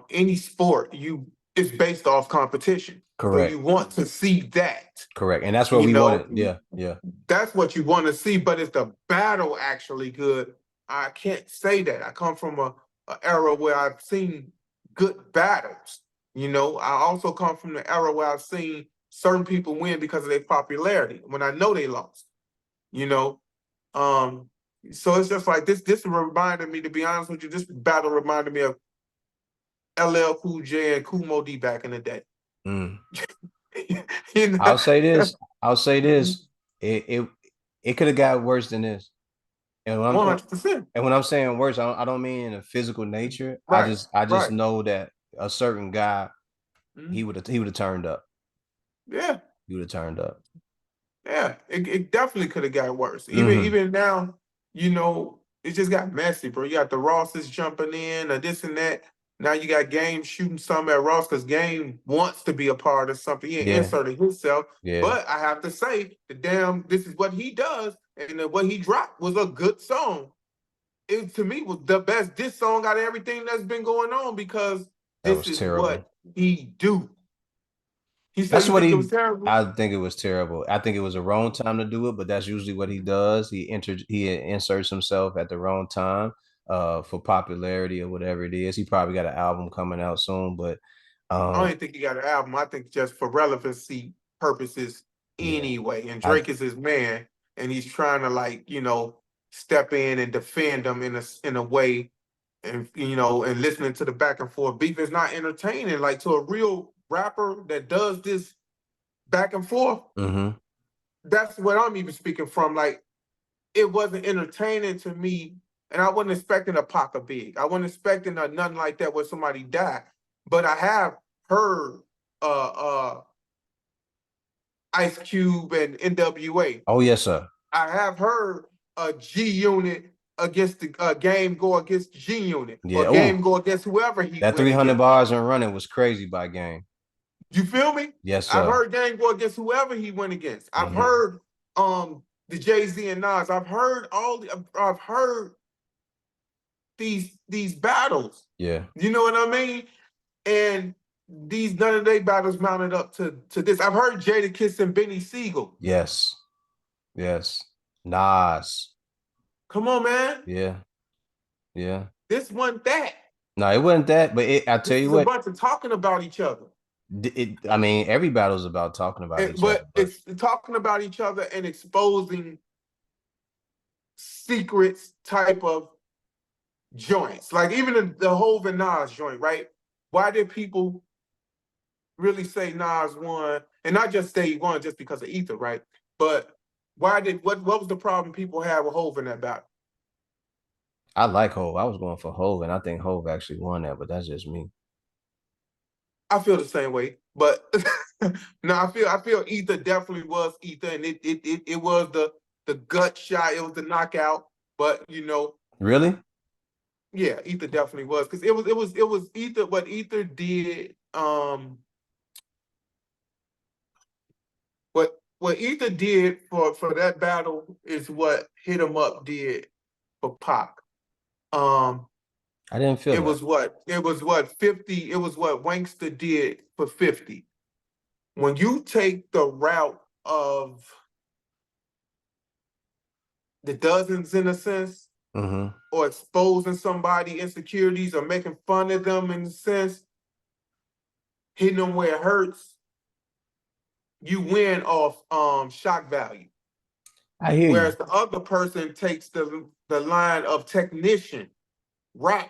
Any sport you is based off competition. So correct. you want to see that. Correct. And that's what You we know, wanted. Yeah. Yeah. that's what you want to see, but is the battle actually good? I can't say that. I come from a era where I've seen good battles. I also come from the era where I've seen certain people win because of their popularity when I know they lost. You know, um, so it's just like this. This reminded me, to be honest with you, this battle reminded me of LL Cool J and Kool Moe Dee back in the day. Mm. you know, I'll say this. I'll say this. It it could have got worse than this. And when I'm 100%. and when I'm saying worse, I don't mean in a physical nature. Right, I just right. know that a certain guy Mhm. he would have turned up. Yeah. He would have turned up. Yeah, it definitely could have got worse. Even Mm-hmm. even now, it just got messy, bro. You got the Rosses jumping in or this and that. Now you got Game shooting some at Ross because Game wants to be a part of something. He ain't Yeah. inserted himself. Yeah. But I have to say, this is what he does, and what he dropped was a good song. It to me was the best diss song out of everything that's been going on because That this was is terrible. what he do. He said, That's "You what think it was he. terrible?" I think it was terrible. I think it was the wrong time to do it, but that's usually what he does. He inserts himself at the wrong time, for popularity or whatever it is. He probably got an album coming out soon, but I don't um, even think he got an album. I think just for relevancy purposes yeah, anyway. And I Drake is his man, and he's trying to step in and defend him in a way, and and listening to the back and forth beef is not entertaining. Like to a real rapper that does this back and forth, mm-hmm. that's what I'm even speaking from. Like it wasn't entertaining to me, and I wasn't expecting a Pac a big. I wasn't expecting a nothing like that where somebody died. But I have heard uh Ice Cube and NWA. Oh yes, sir. I have heard a G Unit against the game go against G Unit or Yeah. Oh, game go against whoever he that went 300 against. bars and running was crazy by game. You feel me? Yes, I've sir. heard game go against whoever he went against. I've Mm-hmm. heard the Jay-Z and Nas. I've heard these battles. Yeah. You know what I mean? And these none of their battles mounted up to this. I've heard Jada Kiss and Benny Siegel. Yes. Yes. Nas. Come on, man. Yeah. Yeah. This one that. No, it wasn't that, but I tell This you is a what, bunch of talking about each other. I mean, every battle is about talking about each other, But but it's talking about each other and exposing secrets type of joints. Like even the Hov and Nas joint, right? Why did people really say Nas won? And not just say he won just because of Ether, right? But what was the problem people had with Hov in that battle? I like Hove. I was going for Hove, and I think Hove actually won that, but that's just me. I feel the same way. But no, I feel Ether definitely was Ether, and it was the gut shot, it was the knockout. But Really? yeah, Ether definitely was because it was Ether. What Ether did, what Ether did for that battle is what Hit 'Em Up did for Pac. Um, I didn't feel It that. was what? It was what 50, it was what Wankster did for 50. When you take the route of the dozens in a sense, Mm-hmm. or exposing somebody insecurities or making fun of them in a sense, hitting them where it hurts, you win off shock value. I hear you. Whereas the other person takes the line of technician, rap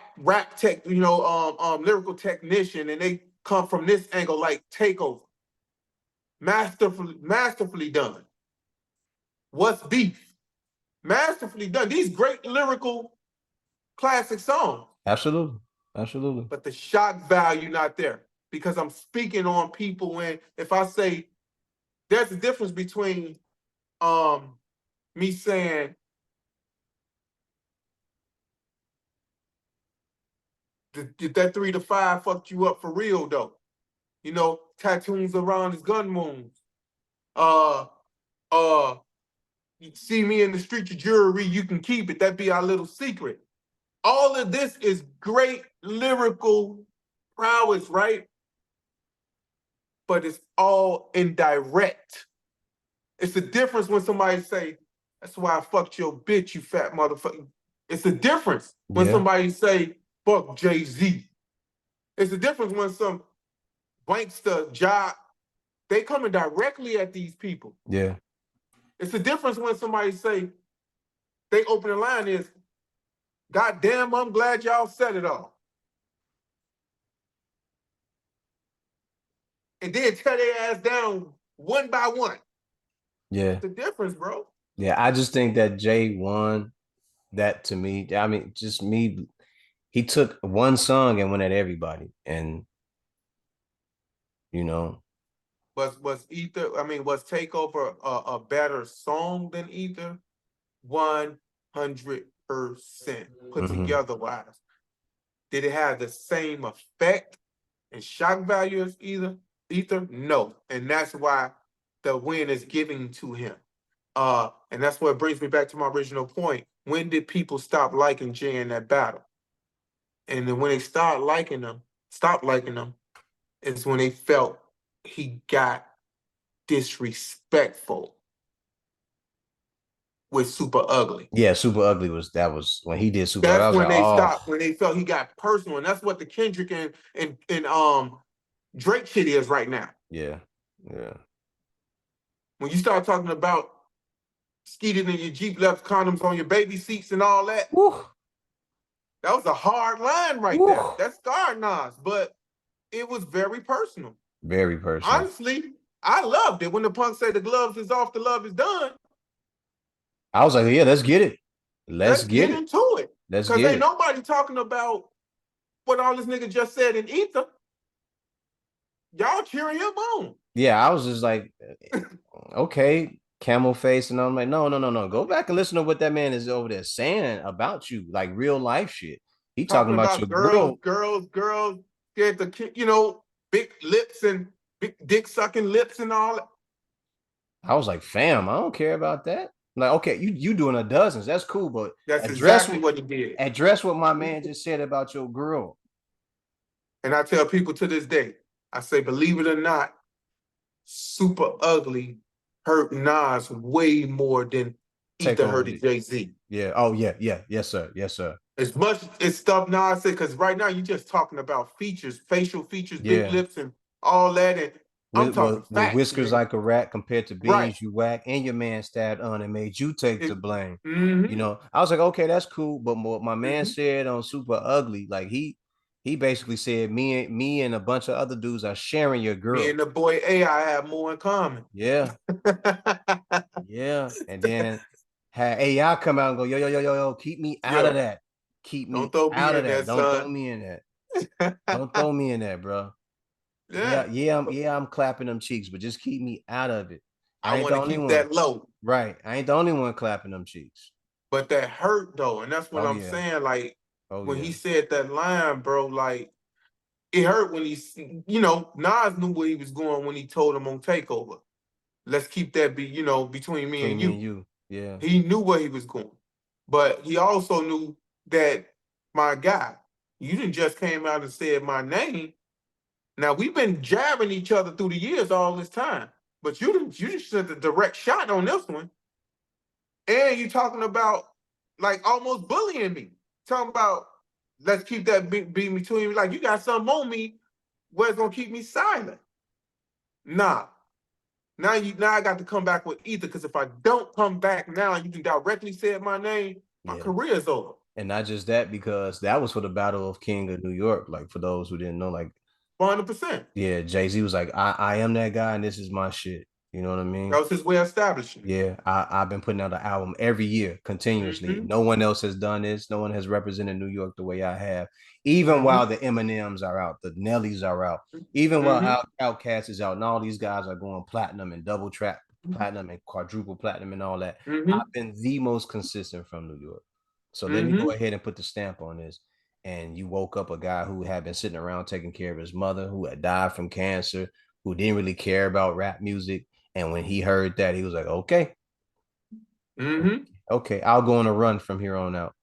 tech, lyrical technician, and they come from this angle like takeover. Masterfully done. What's beef? Masterfully done. These great lyrical classic songs, Absolutely. Absolutely. but the shock value not there because I'm speaking on people. When if I say there's a difference between me saying that 3 to 5 fucked you up for real though. Tattoos around his gun wounds. Uh, uh, you see me in the street, your jewelry, you can keep it. That be our little secret. All of this is great lyrical prowess, right? But it's all indirect. It's the difference when somebody say, "That's why I fucked your bitch, you fat motherfucker." It's the difference when Yeah. somebody say, "Fuck Jay-Z." It's the difference when some bankster job, they coming directly at these people. Yeah. It's the difference when somebody say, they open the line is, "God damn, I'm glad y'all said it all." And then tear their ass down one by one. Yeah. The difference, bro. Yeah. I just think that Jay won that to me. I mean, just me. He took one song and went at everybody. And, you know, Was Ether, was Takeover a better song than Ether? 100% put mhm. together wise. Did it have the same effect and shock value as Ether? No. And that's why the win is giving to him. And that's what brings me back to my original point. When did people stop liking Jay in that battle? And then when they stopped liking them, is when they felt he got disrespectful with Super Ugly. Yeah, Super Ugly was when he did Super Ugly. I That's was like, when they oh, stopped, when they felt he got personal. And that's what the Kendrick and Drake shit is right now. yeah, yeah, When you start talking about skeeted in your Jeep, left condoms on your baby seats and all that, woo, that was a hard line right woo, there. That's scarred Nas, but it was very personal. very personal. Honestly, I loved it when the punk said the gloves is off, the love is done. I was like, yeah, let's get it, let's Let's get get it, into it. let's Cause get ain't it. nobody talking about what all this nigga just said in Ether. Y'all cheering him on. Yeah, I was just like, okay, camel face, and I'm like, no, no, no, no. Go back and listen to what that man is over there saying about you, like real life shit. He talking Talking about your about girls, girl. girls, girls, get the big lips and big dick sucking lips and all that. I was like, fam, I don't care about that. Like, okay, you doing a dozens, that's cool, but That's address exactly what he did. address what my man just said about your girl. And I tell people to this day, I say, believe it or not, Super Ugly hurt Nas way more than Take Ether over hurted the Jay-Z. yeah. Oh yeah, yeah, yes, sir. Yes, sir. As much as stuff Nas said, because right now you're just talking about features, facial features, big Yeah. lips, and all that. And I'm talking With facts, whiskers nigga. like a rat compared to Right. beans you whack, and your man stabbed on and made you take the It, blame. You mm-hmm, know, I was like, okay, that's cool. But what my man mm-hmm. said on Super Ugly, like he basically said me and a bunch of other dudes are sharing your Me girl. and the boy AI have more in common. Yeah, yeah. And then had AI come out and go, yo, yo, yo, yo, yo, keep me out of Yo, that. Keep don't me throw me out of in that. there, Don't throw son. me in that. Don't throw me in that, bro. Yeah, Yeah. I'm clapping them cheeks, but just keep me out of it. I I ain't the want to only keep one. that low. Right. I ain't the only one clapping them cheeks. But that hurt though. And that's what Oh I'm yeah. saying. Like Oh when he yeah. said that line, bro, like it hurt when Nas knew where he was going when he told him on Takeover. Let's keep that between me Between and me and you. you. Yeah. He knew where he was going. But he also knew that my guy. You didn't just came out and said my name. Now we've been jabbing each other through the years all this time, but you just sent a direct shot on this one, and you talking about like almost bullying me, talking about let's keep that beat between me. Like you got something on me where it's gonna keep me silent. Nah. Now I got to come back with either because if I don't come back now and you can directly say my name, my Yeah. career is over. And not just that, because that was for the Battle of King of New York. Like for those who didn't know, like 100%. yeah, Jay-Z was like, I am that guy and this is my shit. You know what I That mean? was his way of establishing it. Yeah, I've been putting out an album every year continuously. Mm-hmm. No one else has done this. No one has represented New York the way I have. Even Mm-hmm. while the Eminems are out, the Nellies are out, even while Mm-hmm. Outkast is out, and all these guys are going platinum and double trap platinum and quadruple platinum and all that. Mm-hmm. I've been the most consistent from New York. So let me go Mm-hmm. ahead and put the stamp on this. And you woke up a guy who had been sitting around taking care of his mother, who had died from cancer, who didn't really care about rap music. And when he heard that, he was like, okay, Mm-hmm. okay, I'll go on a run from here on out.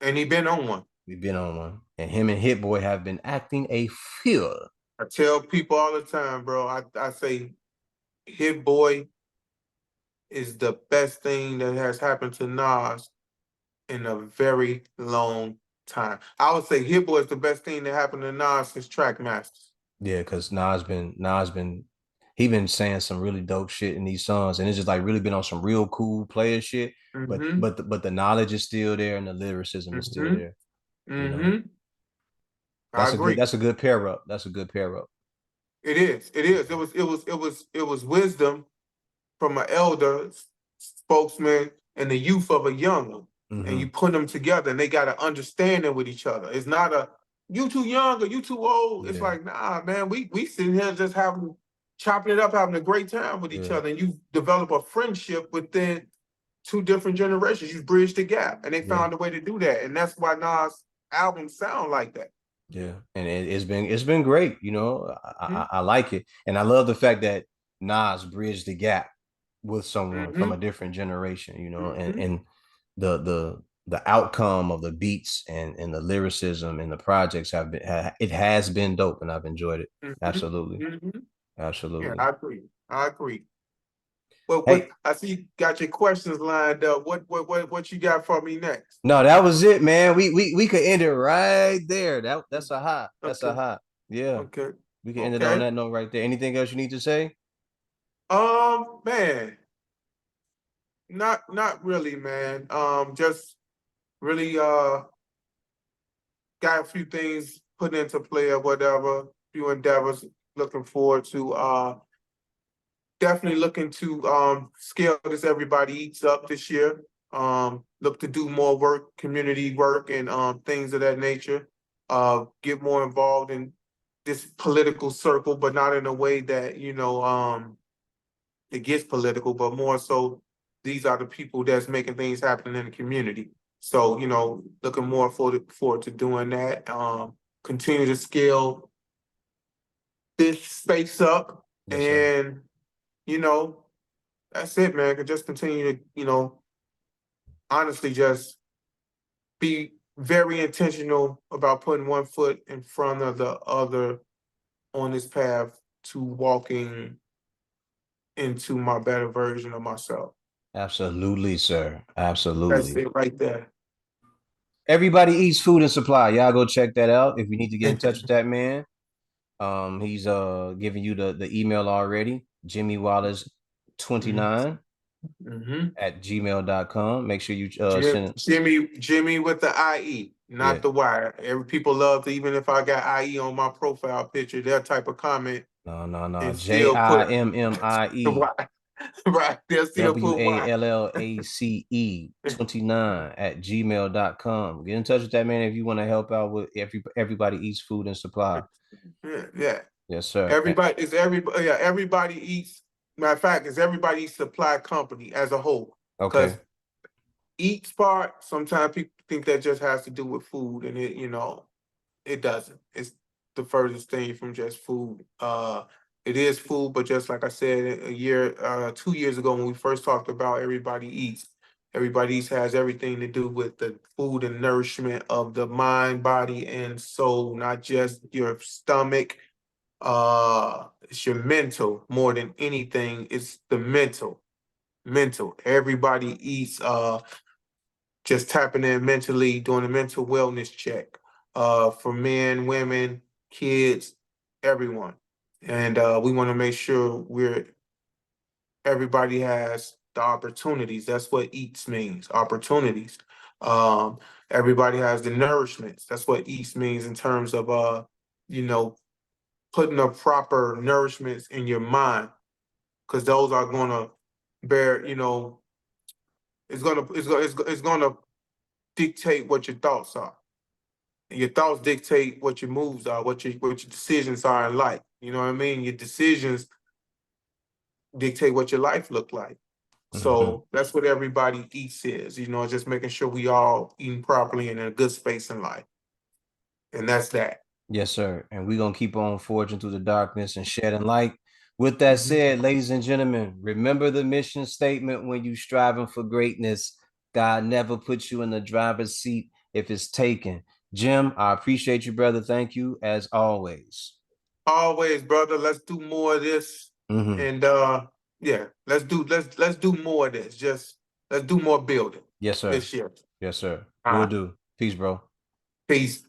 And he been on one. We've been on one. And him and Hit Boy have been acting a fool. I tell people all the time, bro. I say Hit Boy is the best thing that has happened to Nas in a very long time. I would say Hit Boy is the best thing that happened to Nas since Trackmasters. Yeah, because he been saying some really dope shit in these songs, and it's just like really been on some real cool player shit. But Mm-hmm. but the knowledge is still there and the lyricism is still Mm-hmm. there. You know, Mm-hmm. I agree. that's a good pair up. That's a good pair up. It is. It is. It was wisdom from an elder spokesman and the youth of a young one. And you Mm-hmm. put them together and they got an understanding with each other. It's not a you too young or you too old. It's Yeah, like, nah, man, we sitting here just having chopping it up, having a great time with each yeah, other. And you develop a friendship within two different generations. You bridge the gap. And they yeah. found a way to do that. And that's why Nas albums sound like that. Yeah, and it's been great. You know, Mm-hmm. I like it, and I love the fact that Nas bridged the gap with someone from Mm-hmm. a different generation. You know, Mm-hmm. and the outcome of the beats and the lyricism and the projects it has been dope, and I've enjoyed it. Mm-hmm. Absolutely, Mm-hmm. Yeah, absolutely. I agree. I agree. Well, Hey, I see you got your questions lined up. What you got for me next? no, that was it, man. We could end it right there. That's a hot. That's a Okay, hot. Yeah, okay, we can end it on okay. that note right there. Anything else you need to say? Man, not really, man. Just really got a few things put into play or whatever. Few endeavors. Looking forward to definitely looking to scale this Everybody Eats up this year. Look to do more work, community work, and things of that nature. Get more involved in this political circle, but not in a way that it gets political, but more so these are the people that's making things happen in the community. So looking more forward to doing that. Continue to scale this space up, Yes, sir. and you know that's it, man. Could just continue to, honestly just be very intentional about putting one foot in front of the other on this path to walking into my better version of myself. Absolutely, sir. That's Absolutely. it right there. Everybody eats food and supply. Y'all go check that out. If you need to get in touch with that man, he's giving you the email already. Jimmie Wallace Mhm. 29 Mhm. at gmail.com. Make sure you send it. Jimmie with the IE, Yeah. not the Y. Every people love to, even if I got IE on my profile picture, that type of comment No. and J still I put M M I the E Y. Right. They'll still W put A Y. L L A C E 29 at gmail.com. Get in touch with that man if you want to help out with everybody eats food and supply. Yeah, yeah. Yes, sir. Everybody eats. Matter of fact, it's everybody eats supply company as a whole. Because Okay. eats part, sometimes people think that just has to do with food, and it doesn't. It's the furthest thing from just food. It is food, but just like I said, 2 years ago when we first talked about everybody eats, Everybody has everything to do with the food and nourishment of the mind, body, and soul, not just your stomach. It's your mental more than anything. It's the mental. Mental. Everybody eats just tapping in mentally, doing a mental wellness check. For men, women, kids, everyone. And we want to make sure everybody has the opportunities. That's what eats means, opportunities. Um, Everybody has the nourishments. That's what eats means in terms of you know, putting the proper nourishments in your mind, because those are gonna bear, it's gonna dictate what your thoughts are. And your thoughts dictate what your moves are, what your decisions are in life. You know what I mean? Your decisions dictate what your life look like. Mm-hmm. So that's what everybody eats is, just making sure we all eating properly and in a good space in life. And that's that. Yes, sir. And we're going to keep on forging through the darkness and shedding light. With that Mhm. said, ladies and gentlemen, remember the mission statement when you striving for greatness. God never puts you in the driver's seat if it's taken. Jim, I appreciate you, brother. Thank you as always. Always, brother. Let's do more of this. Mm-hmm. And yeah, let's do more of this. Just let's do more building Yes, sir. this year. Yes, sir. All Will right. do. Peace, bro. Peace.